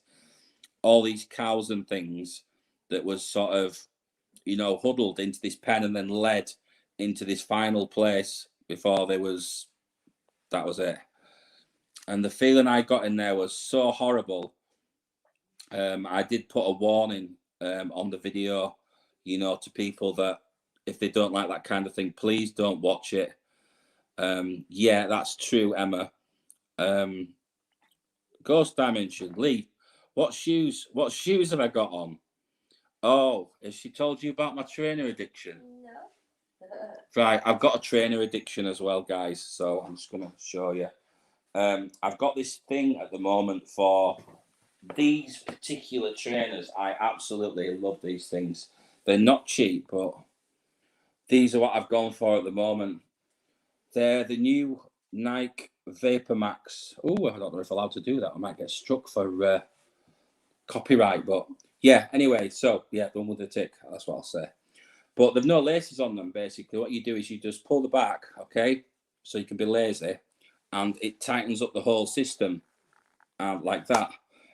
all these cows and things that was sort of, you know, huddled into this pen and then led into this final place before that was it. And the feeling I got in there was so horrible. I did put a warning on the video, you know, to people that if they don't like that kind of thing, please don't watch it. Yeah, that's true, Emma. Ghost Dimension, Lee, what shoes have I got on? Oh, has she told you about my trainer addiction? No. Right, I've got a trainer addiction as well, guys. So I'm just gonna show you. I've got this thing at the moment for these particular trainers. I absolutely love these things. They're not cheap, but these are what I've gone for at the moment. They're the new Nike Vapor Max. Oh, I don't know if I'm allowed to do that. I might get struck for copyright, but yeah, anyway, so yeah, done with the tick. That's what I'll say. But there've no laces on them, basically. What you do is you just pull the back, okay? So you can be lazy, and it tightens up the whole system like that.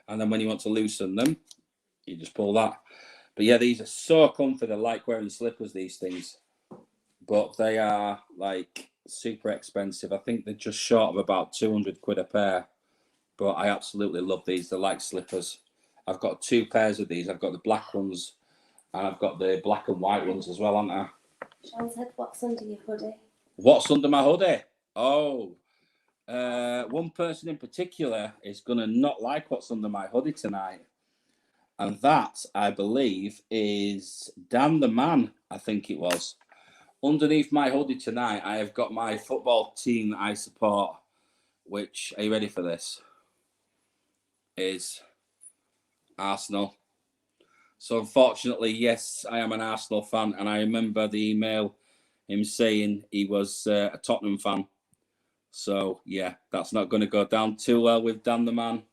And then when you want to loosen them, you just pull that. But yeah, these are so comfy. They're like wearing slippers, these things. But they are like super expensive. I think they're just short of about 200 quid a pair. But I absolutely love these. They're like slippers. I've got 2 pairs of these. I've got the black ones and I've got the black and white ones as well, haven't I? Sean said, what's under your hoodie? What's under my hoodie? Oh, one person in particular is going to not like what's under my hoodie tonight. And that, I believe, is Dan the Man, I think it was. Underneath my hoodie tonight, I have got my football team that I support, which, are you ready for this? Is Arsenal. So unfortunately, yes, I am an Arsenal fan, and I remember the email him saying he was a Tottenham fan. So yeah, that's not going to go down too well with Dan the Man.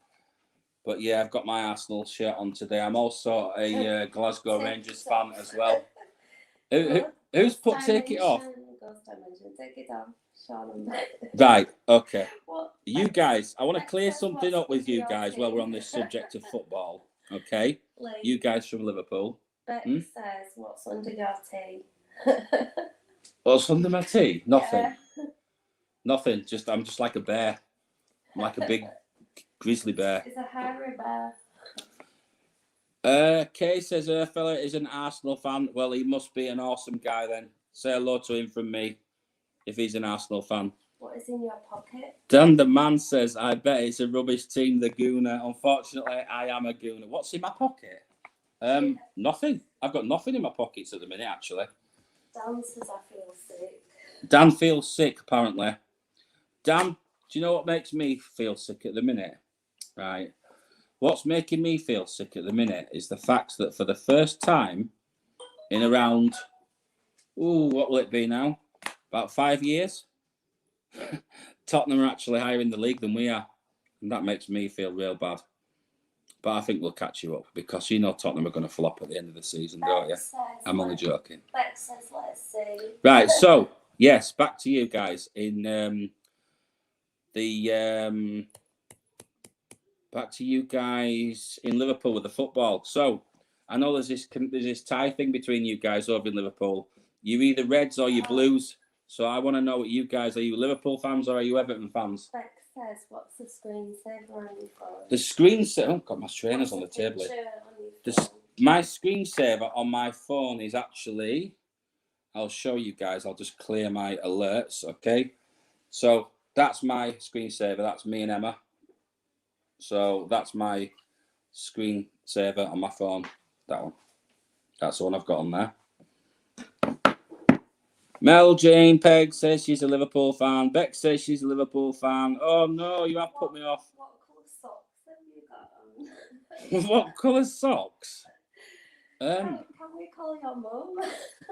But yeah, I've got my Arsenal shirt on today. I'm also a Glasgow Rangers fan as well. Who's put take it off? Ghost Dimension, take it off. Sean. Right, okay. What? You guys, I want to clear something up with you guys while we're on this subject of football. Okay? Like, You guys from Liverpool. Beck says, what's under your tea? What's under my tea? Nothing. Yeah. Nothing. I'm just like a bear. I'm like a big grizzly bear. It's a hairy bear. Kay says her fella is an Arsenal fan. Well, he must be an awesome guy then. Say hello to him from me if he's an Arsenal fan. What is in your pocket? Dan the Man says, I bet it's a rubbish team, the Gooner. Unfortunately, I am a Gooner. What's in my pocket? Nothing. I've got nothing in my pockets at the minute, actually. Dan says I feel sick. Dan feels sick, apparently. Dan, do you know what makes me feel sick at the minute? Right. What's making me feel sick at the minute is the fact that for the first time in around, what will it be now? About 5 years? Tottenham are actually higher in the league than we are. And that makes me feel real bad. But I think we'll catch you up because you know Tottenham are going to flop at the end of the season, don't you? I'm only joking. Beck says, let's see. Right, so, yes, back to you guys. Back to you guys in Liverpool with the football. So, I know there's this tie thing between you guys over in Liverpool. You're either Reds or you're Blues. So I want to know what you guys are. You Liverpool fans or are you Everton fans? Beck says, what's the screensaver on your phone? The screensaver. Oh, got my trainers on the table. My screensaver on my phone is actually. I'll show you guys. I'll just clear my alerts. Okay. So that's my screensaver. That's me and Emma. So that's my screensaver on my phone. That one. That's the one I've got on there. Mel Jane Peg says she's a Liverpool fan. Beck says she's a Liverpool fan. Oh no, you have put me off. What colour socks have you got on? What colour socks? Um, Can we call your mum?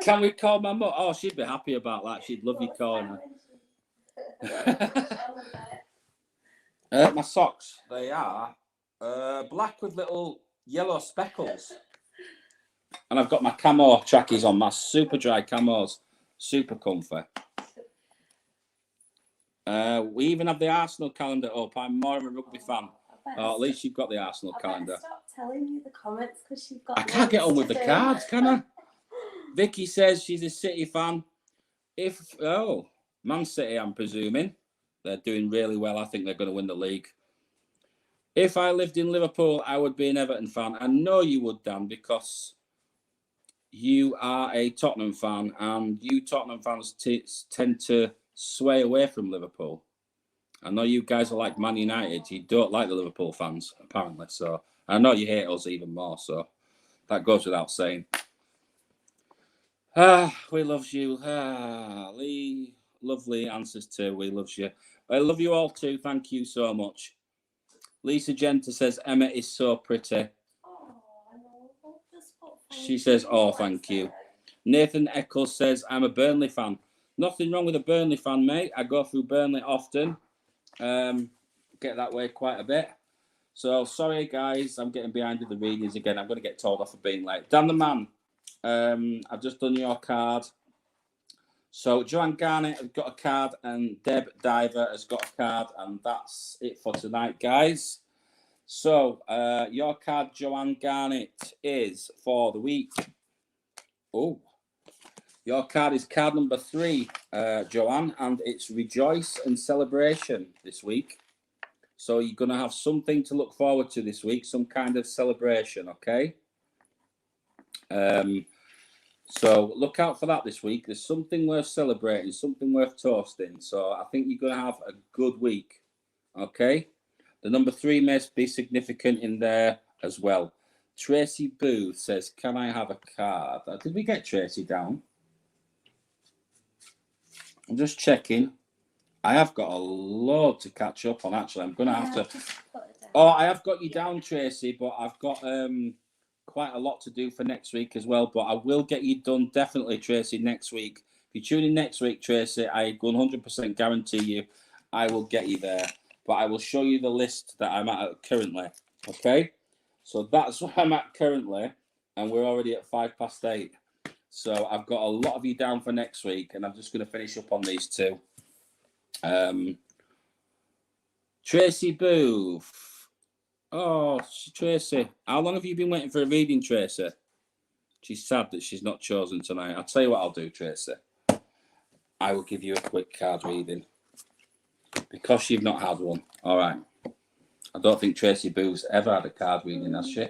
can we call my mum? Oh, she'd be happy about that. She'd love you calling her. My socks, they are black with little yellow speckles. And I've got my camo trackies on, my super dry camos. Super comfy. We even have the Arsenal calendar up. I'm more of a rugby fan. Oh, at least you've got the Arsenal calendar. Stop telling you the comments because you've got. I can't get on with the cards, can I? Vicky says she's a City fan. Man City, I'm presuming. They're doing really well. I think they're going to win the league. If I lived in Liverpool, I would be an Everton fan. I know you would, Dan, because you are a Tottenham fan, and you Tottenham fans tend to sway away from Liverpool. I know you guys are like Man United. You don't like the Liverpool fans, apparently. So I know you hate us even more. So that goes without saying. We loves you. Lee, lovely answers too. We loves you. I love you all too. Thank you so much. Lisa Genta says Emma is so pretty. She says, oh, thank you. Nathan Eccles says, I'm a Burnley fan. Nothing wrong with a Burnley fan, mate. I go through Burnley often. Get that way quite a bit. So, sorry, guys. I'm getting behind with the readings again. I'm going to get told off for being late. Dan the Man, I've just done your card. So, Joanne Garnett has got a card and Deb Diver has got a card. And that's it for tonight, guys. So, your card, Joanne Garnett, is for the week. Oh, your card is card number 3, Joanne, and it's Rejoice and Celebration this week. So you're going to have something to look forward to this week, some kind of celebration, okay? So look out for that this week. There's something worth celebrating, something worth toasting. So I think you're going to have a good week, okay? The number 3 may be significant in there as well. Tracy Booth says, can I have a card? Did we get Tracy down? I'm just checking. I have got a load to catch up on, actually. I'm going to have to... Oh, I have got you down, Tracy, but I've got quite a lot to do for next week as well. But I will get you done, definitely, Tracy, next week. If you tune in next week, Tracy, I 100% guarantee you I will get you there. But I will show you the list that I'm at currently, okay? So that's where I'm at currently, and we're already at 8:05. So I've got a lot of you down for next week, and I'm just going to finish up on these two. Tracy Booth. Oh, Tracy, how long have you been waiting for a reading, Tracy? She's sad that she's not chosen tonight. I'll tell you what I'll do, Tracy. I will give you a quick card reading because you've not had one. All right. I don't think Tracy Booth's ever had a card reading, has she?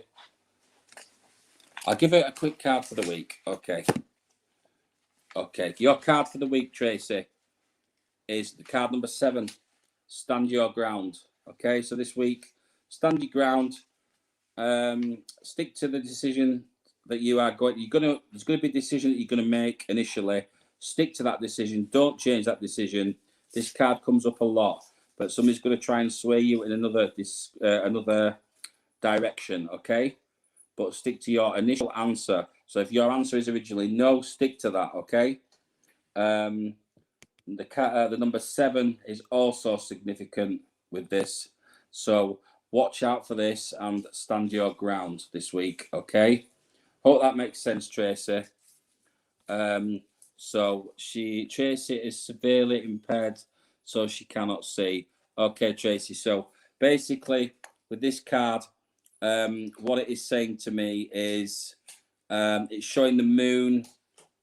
I'll give her a quick card for the week. Okay. Okay. Your card for the week, Tracy, is the card number 7. Stand your ground. Okay. So this week, stand your ground. Stick to the decision that you are going. There's going to be a decision that you're going to make initially. Stick to that decision. Don't change that decision. This card comes up a lot, but somebody's going to try and sway you in another direction. Okay. But stick to your initial answer. So if your answer is originally no, stick to that, okay? The number 7 is also significant with this. So watch out for this and stand your ground this week, okay? Hope that makes sense, Tracy. So Tracy is severely impaired, so she cannot see. Okay, Tracy. So basically, with this card, what it is saying to me is it's showing the moon.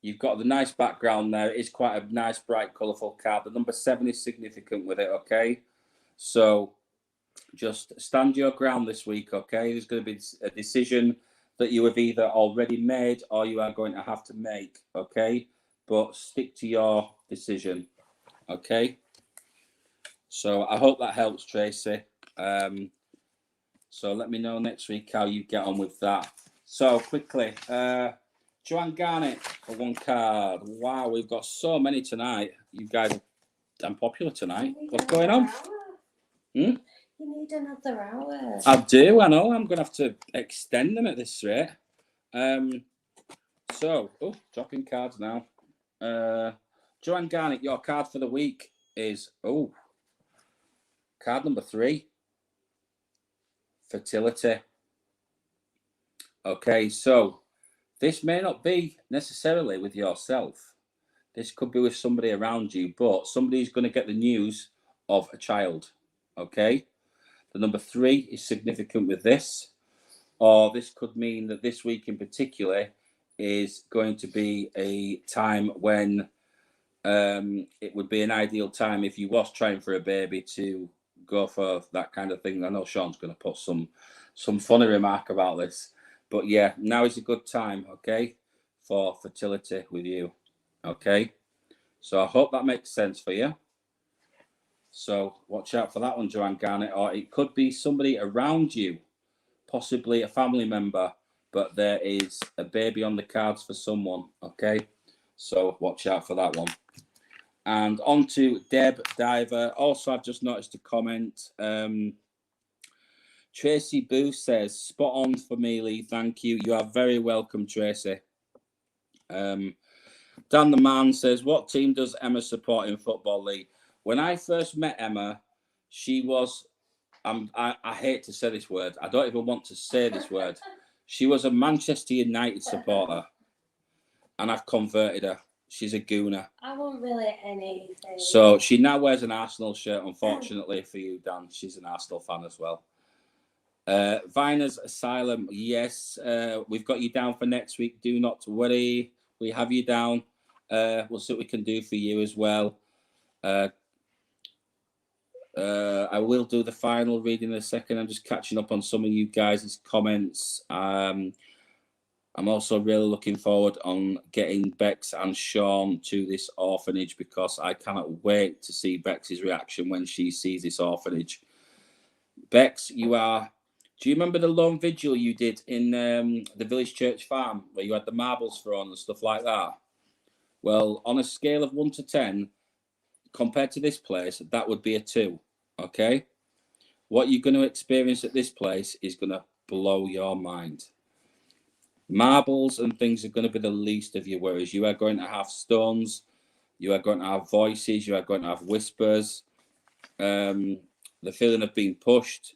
You've got the nice background there. It is quite a nice, bright, colourful card. The number 7 is significant with it, okay? So just stand your ground this week, okay? There's going to be a decision that you have either already made or you are going to have to make, okay? But stick to your decision, okay? So I hope that helps, Tracy. So let me know next week how you get on with that. So quickly, Joanne Garnett for 1 card. Wow, we've got so many tonight. You guys are damn popular tonight. What's going on? You need another hour. I do, I know. I'm going to have to extend them at this rate. So, dropping cards now. Joanne Garnett, your card for the week is card number 3. Fertility. Okay, so this may not be necessarily with yourself. This could be with somebody around you, but somebody's going to get the news of a child. Okay, the number 3 is significant with this, or this could mean that this week in particular is going to be a time when it would be an ideal time if you was trying for a baby to go for that kind of thing. I know Sean's going to put some funny remark about this, but yeah, now is a good time, okay, for fertility with you. Okay, so I hope that makes sense for you. So watch out for that one, Joanne Garnett, or it could be somebody around you, possibly a family member, but there is a baby on the cards for someone. Okay, so watch out for that one. And on to Deb Diver. Also, I've just noticed a comment. Tracy Booth says, spot on for me, Lee. Thank you. You are very welcome, Tracy. Dan the Man says, what team does Emma support in Football League? When I first met Emma, she was, I hate to say this word. I don't even want to say this word. She was a Manchester United supporter. And I've converted her. She's a gooner. I want really anything. So she now wears an Arsenal shirt, unfortunately for you, Dan. She's an Arsenal fan as well. Viner's Asylum, yes. We've got you down for next week. Do not worry. We have you down. We'll see what we can do for you as well. I will do the final reading in a second. I'm just catching up on some of you guys' comments. I'm also really looking forward on getting Bex and Sean to this orphanage because I cannot wait to see Bex's reaction when she sees this orphanage. Bex, do you remember the lone vigil you did in the village church farm where you had the marbles thrown and stuff like that? Well, on a scale of 1 to 10, compared to this place, that would be a 2, okay? What you're going to experience at this place is going to blow your mind. Marbles and things are going to be the least of your worries. You are going to have stones. You are going to have voices. You are going to have whispers. The feeling of being pushed.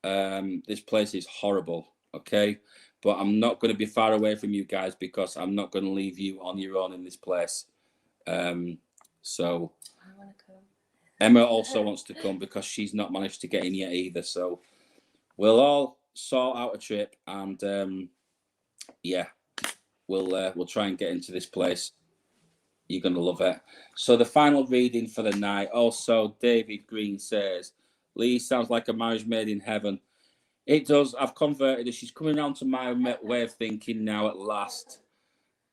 This place is horrible, okay? But I'm not going to be far away from you guys because I'm not going to leave you on your own in this place. So I want to come. Emma also wants to come because she's not managed to get in yet either. So we'll all sort out a trip and yeah, we'll try and get into this place. You're going to love it. So the final reading for the night. Also, David Green says, Lee sounds like a marriage made in heaven. It does. I've converted her. She's coming around to my way of thinking now at last.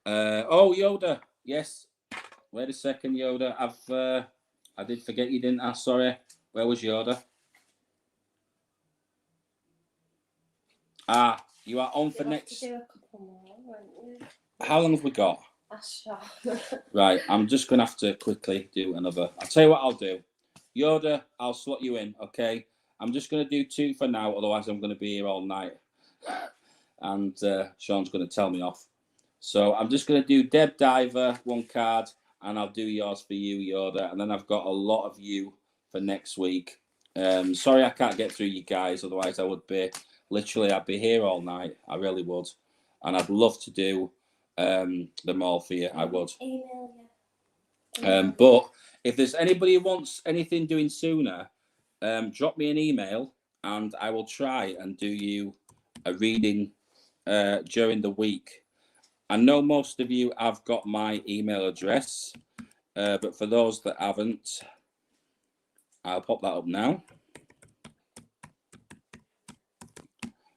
Yoda. Yes. Wait a second, Yoda. I did forget you, didn't I? Sorry. Where was Yoda? You are on for next. Do a couple more, won't you? How long have we got? Sure. Right, I'm just going to have to quickly do another. I'll tell you what I'll do. Yoda, I'll slot you in, okay? I'm just going to do 2 for now, otherwise I'm going to be here all night. And Sean's going to tell me off. So I'm just going to do Deb Diver, 1 card, and I'll do yours for you, Yoda. And then I've got a lot of you for next week. Sorry I can't get through you guys, otherwise I would be, literally, I'd be here all night. I really would. And I'd love to do them all for you. I would. Email you. But if there's anybody who wants anything doing sooner, drop me an email and I will try and do you a reading during the week. I know most of you have got my email address, but for those that haven't, I'll pop that up now.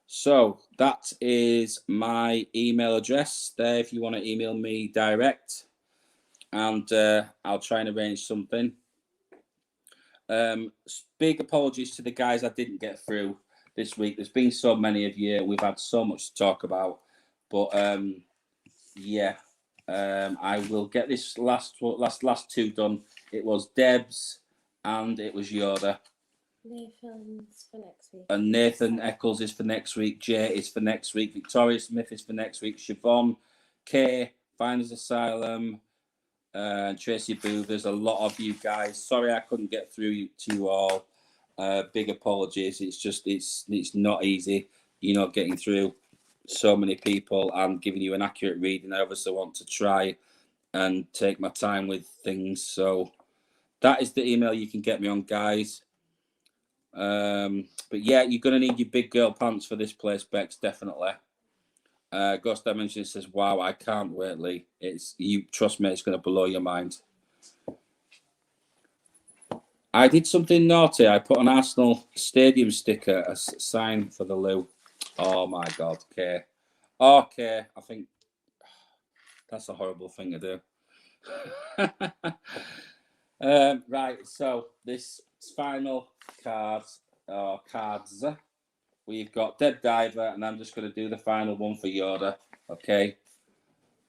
So that is my email address there if you want to email me direct, and I'll try and arrange something. Big apologies to the guys I didn't get through this week. There's been so many of you. We've had so much to talk about, but yeah, I will get this last 2 done. It was Deb's and it was Yoda. Nathan's for next week. And Nathan Eccles is for next week. Jay is for next week. Victoria Smith is for next week. Siobhan, Kay, Finders Asylum, Tracy Booth. There's a lot of you guys. Sorry I couldn't get through to you all. Big apologies. It's just it's not easy, you know, getting through so many people and giving you an accurate reading. I obviously want to try and take my time with things. So that is the email you can get me on, guys. But yeah, you're gonna need your big girl pants for this place, Bex, definitely. Ghost Dimension says, "Wow, I can't wait, Lee. It's you. Trust me, it's gonna blow your mind." I did something naughty. I put an Arsenal stadium sticker, a sign for the loo. Oh my God, okay, okay. I think that's a horrible thing to do. Right, so this final cards, we've got Dead Diver, and I'm just going to do the final one for Yoda. Okay,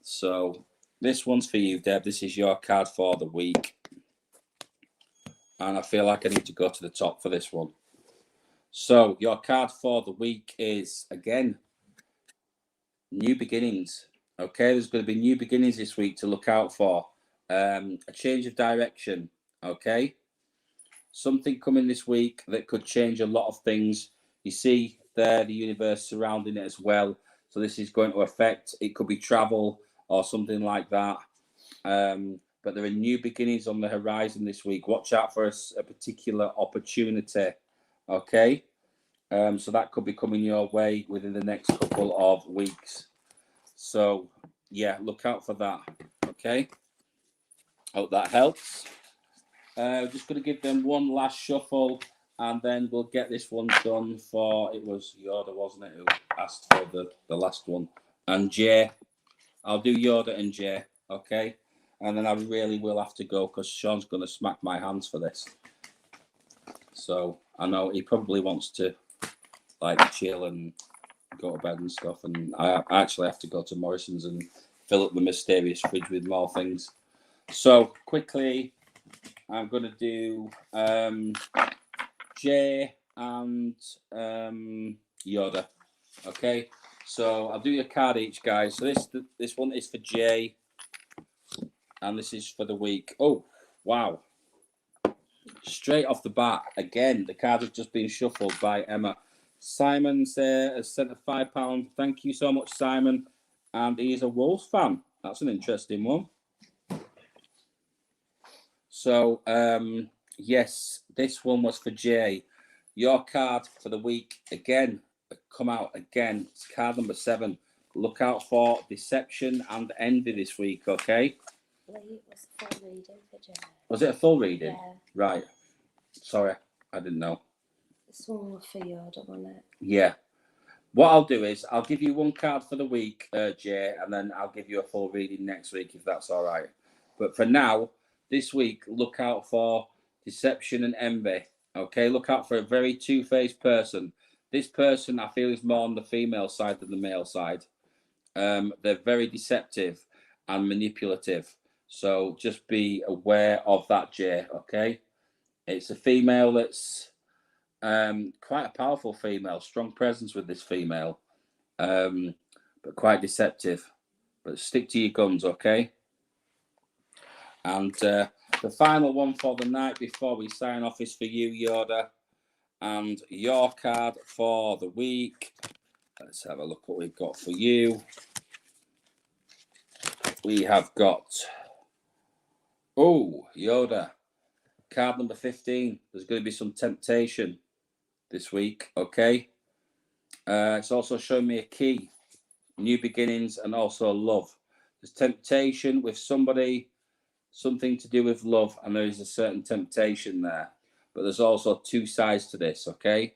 so this one's for you, Deb. This is your card for the week, and I feel like I need to go to the top for this one. So your card for the week is, again, new beginnings. Okay, there's going to be new beginnings this week to look out for. A change of direction. Okay, something coming this week that could change a lot of things. You see there the universe surrounding it as well. So this is going to affect, it could be travel or something like that. But there are new beginnings on the horizon this week. Watch out for a particular opportunity. Okay. So that could be coming your way within the next couple of weeks. So yeah, look out for that. Okay. Hope that helps. Just going to give them one last shuffle, and then we'll get this one done for, it was Yoda, wasn't it, who asked for the last one. And Jay, I'll do Yoda and Jay, okay? And then I really will have to go because Sean's going to smack my hands for this. So I know he probably wants to like chill and go to bed and stuff. And I actually have to go to Morrison's and fill up the mysterious fridge with more things. So quickly, I'm going to do Jay and Yoda. Okay, so I'll do your card each, guys. So this one is for Jay, and this is for the week. Oh, wow. Straight off the bat, again, the card has just been shuffled by Emma. Simon has sent a £5. Thank you so much, Simon. And he's a Wolves fan. That's an interesting one. So, yes, this one was for Jay. Your card for the week, again, come out again. It's card number 7. Look out for deception and envy this week, okay? It was a full reading for Jay. Was it a full reading? Yeah. Right. Sorry, I didn't know. This one was for Yoda, wasn't it? Yeah. What I'll do is I'll give you one card for the week, Jay, and then I'll give you a full reading next week if that's all right. But for now, this week, look out for deception and envy. Okay, look out for a very two-faced person. This person, I feel, is more on the female side than the male side. They're very deceptive and manipulative. So just be aware of that, Jay, okay? It's a female that's quite a powerful female, strong presence with this female, but quite deceptive. But stick to your guns, okay? And the final one for the night before we sign off is for you, Yoda. And your card for the week. Let's have a look what we've got for you. We have got, oh, Yoda, card number 15. There's going to be some temptation this week, okay? It's also showing me a key, new beginnings, and also love. There's temptation with somebody, something to do with love, and there is a certain temptation there. But there's also two sides to this, okay?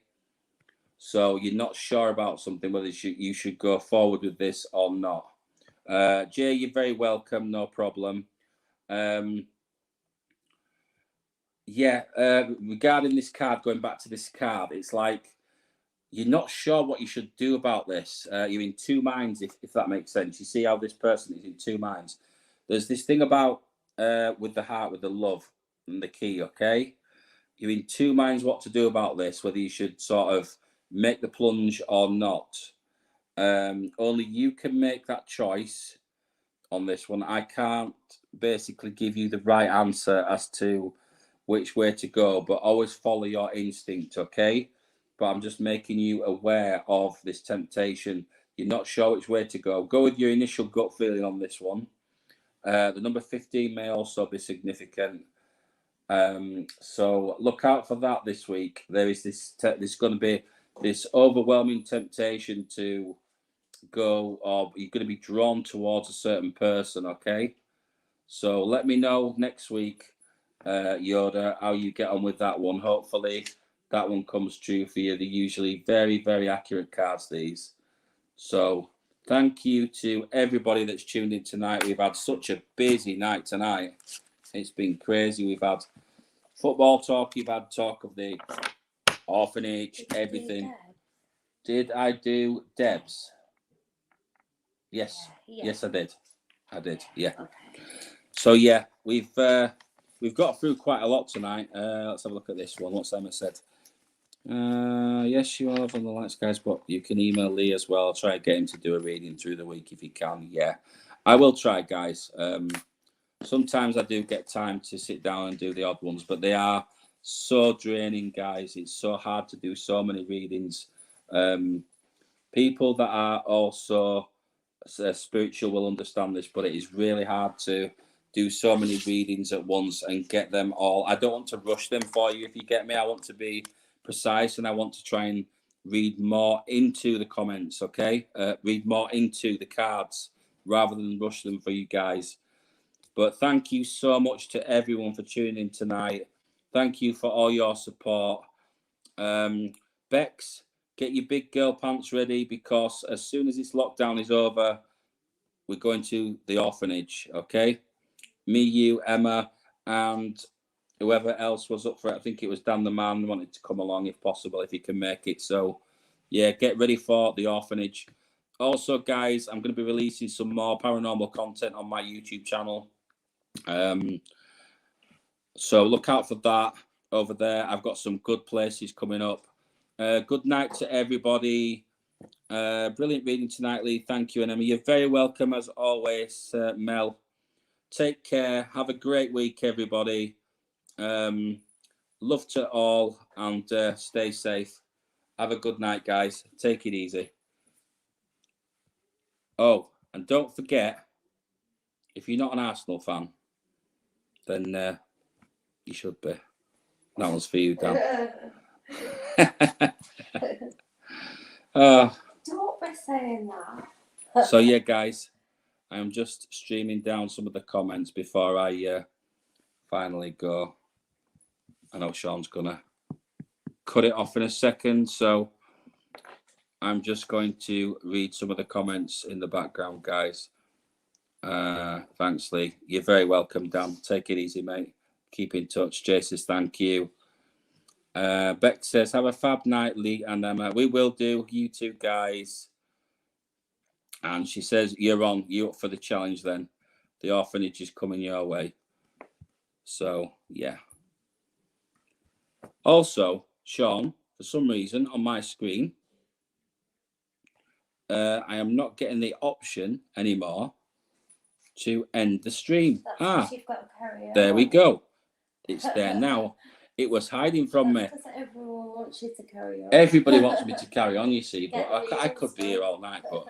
So you're not sure about something, whether you should go forward with this or not. Jay, you're very welcome, no problem. Regarding this card, going back to this card, it's like you're not sure what you should do about this. You're in two minds, if that makes sense. You see how this person is in two minds. There's this thing about with the heart, with the love and the key, okay? you're in two minds what to do about this, whether you should sort of make the plunge or not. Only you can make that choice on this one. I can't basically give you the right answer as to which way to go, but always follow your instinct, okay? But I'm just making you aware of this temptation. You're not sure which way to go. Go with your initial gut feeling on this one. The number 15 may also be significant. So look out for that this week. There is there's going to be this overwhelming temptation to go, or you're going to be drawn towards a certain person, okay? So let me know next week, Yoda, how you get on with that one. Hopefully that one comes true for you. They're usually very, very accurate cards, these. So thank you to everybody that's tuned in tonight. We've had such a busy night tonight. It's been crazy. We've had football talk. You've had talk of the orphanage, everything. Did I do Debs? Yes. Yeah. Yes, I did. Yeah. Okay. So yeah, we've got through quite a lot tonight. Let's have a look at this one. What's Emma said? Yes, you are on the lights, guys, but you can email Lee as well. I'll try and get him to do a reading through the week if he can. Yeah, I will try, guys. Sometimes I do get time to sit down and do the odd ones, but they are so draining, guys. It's so hard to do so many readings. People that are also spiritual will understand this, but it is really hard to do so many readings at once and get them all. I don't want to rush them for you, if you get me. I want to be precise, and I want to try and read more into the comments, okay? Read more into the cards rather than rush them for you guys. But thank you so much to everyone for tuning in tonight. Thank you for all your support. Bex, get your big girl pants ready, because as soon as this lockdown is over, we're going to the orphanage, okay? Me, you, Emma, and whoever else was up for it. I think it was Dan the Man wanted to come along if possible, if he can make it. So, yeah, get ready for the orphanage. Also, guys, I'm going to be releasing some more paranormal content on my YouTube channel. So look out for that over there. I've got some good places coming up. Good night to everybody. Brilliant reading tonight, Lee. Thank you, and Emma. You're very welcome as always, Mel. Take care. Have a great week, everybody. Love to all, and stay safe. Have a good night, guys. Take it easy. Oh, and don't forget, if you're not an Arsenal fan, then you should be. That one's for you, Dan. Don't be saying that. So yeah, guys, I'm just streaming down some of the comments before I finally go. I know Sean's gonna cut it off in a second, so I'm just going to read some of the comments in the background, guys. Thanks, Lee. You're very welcome, Dan. Take it easy, mate. Keep in touch. Jay says thank you. Beck says, have a fab night, Lee and Emma. We will do. You two guys. And she says, you're on. You up for the challenge then? The orphanage is coming your way. So, yeah. Also, Sean, for some reason, on my screen, I am not getting the option anymore to end the stream. That's you've got to carry on. There we go. It's there now. It was hiding from me. Because everyone wants you to carry on. Everybody wants me to carry on, you see, but I could be here all night. But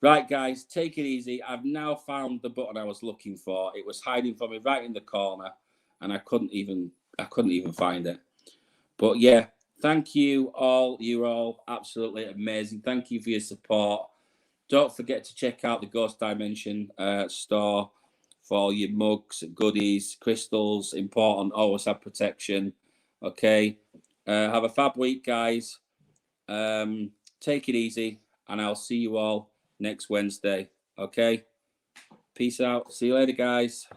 right, guys, take it easy. I've now found the button I was looking for. It was hiding from me right in the corner, and I couldn't even find it. But yeah, thank you all. You're all absolutely amazing. Thank you for your support. Don't forget to check out the Ghost Dimension store for all your mugs, goodies, crystals. Important, always have protection. Okay. Have a fab week, guys. Take it easy, and I'll see you all next Wednesday. Okay. Peace out. See you later, guys.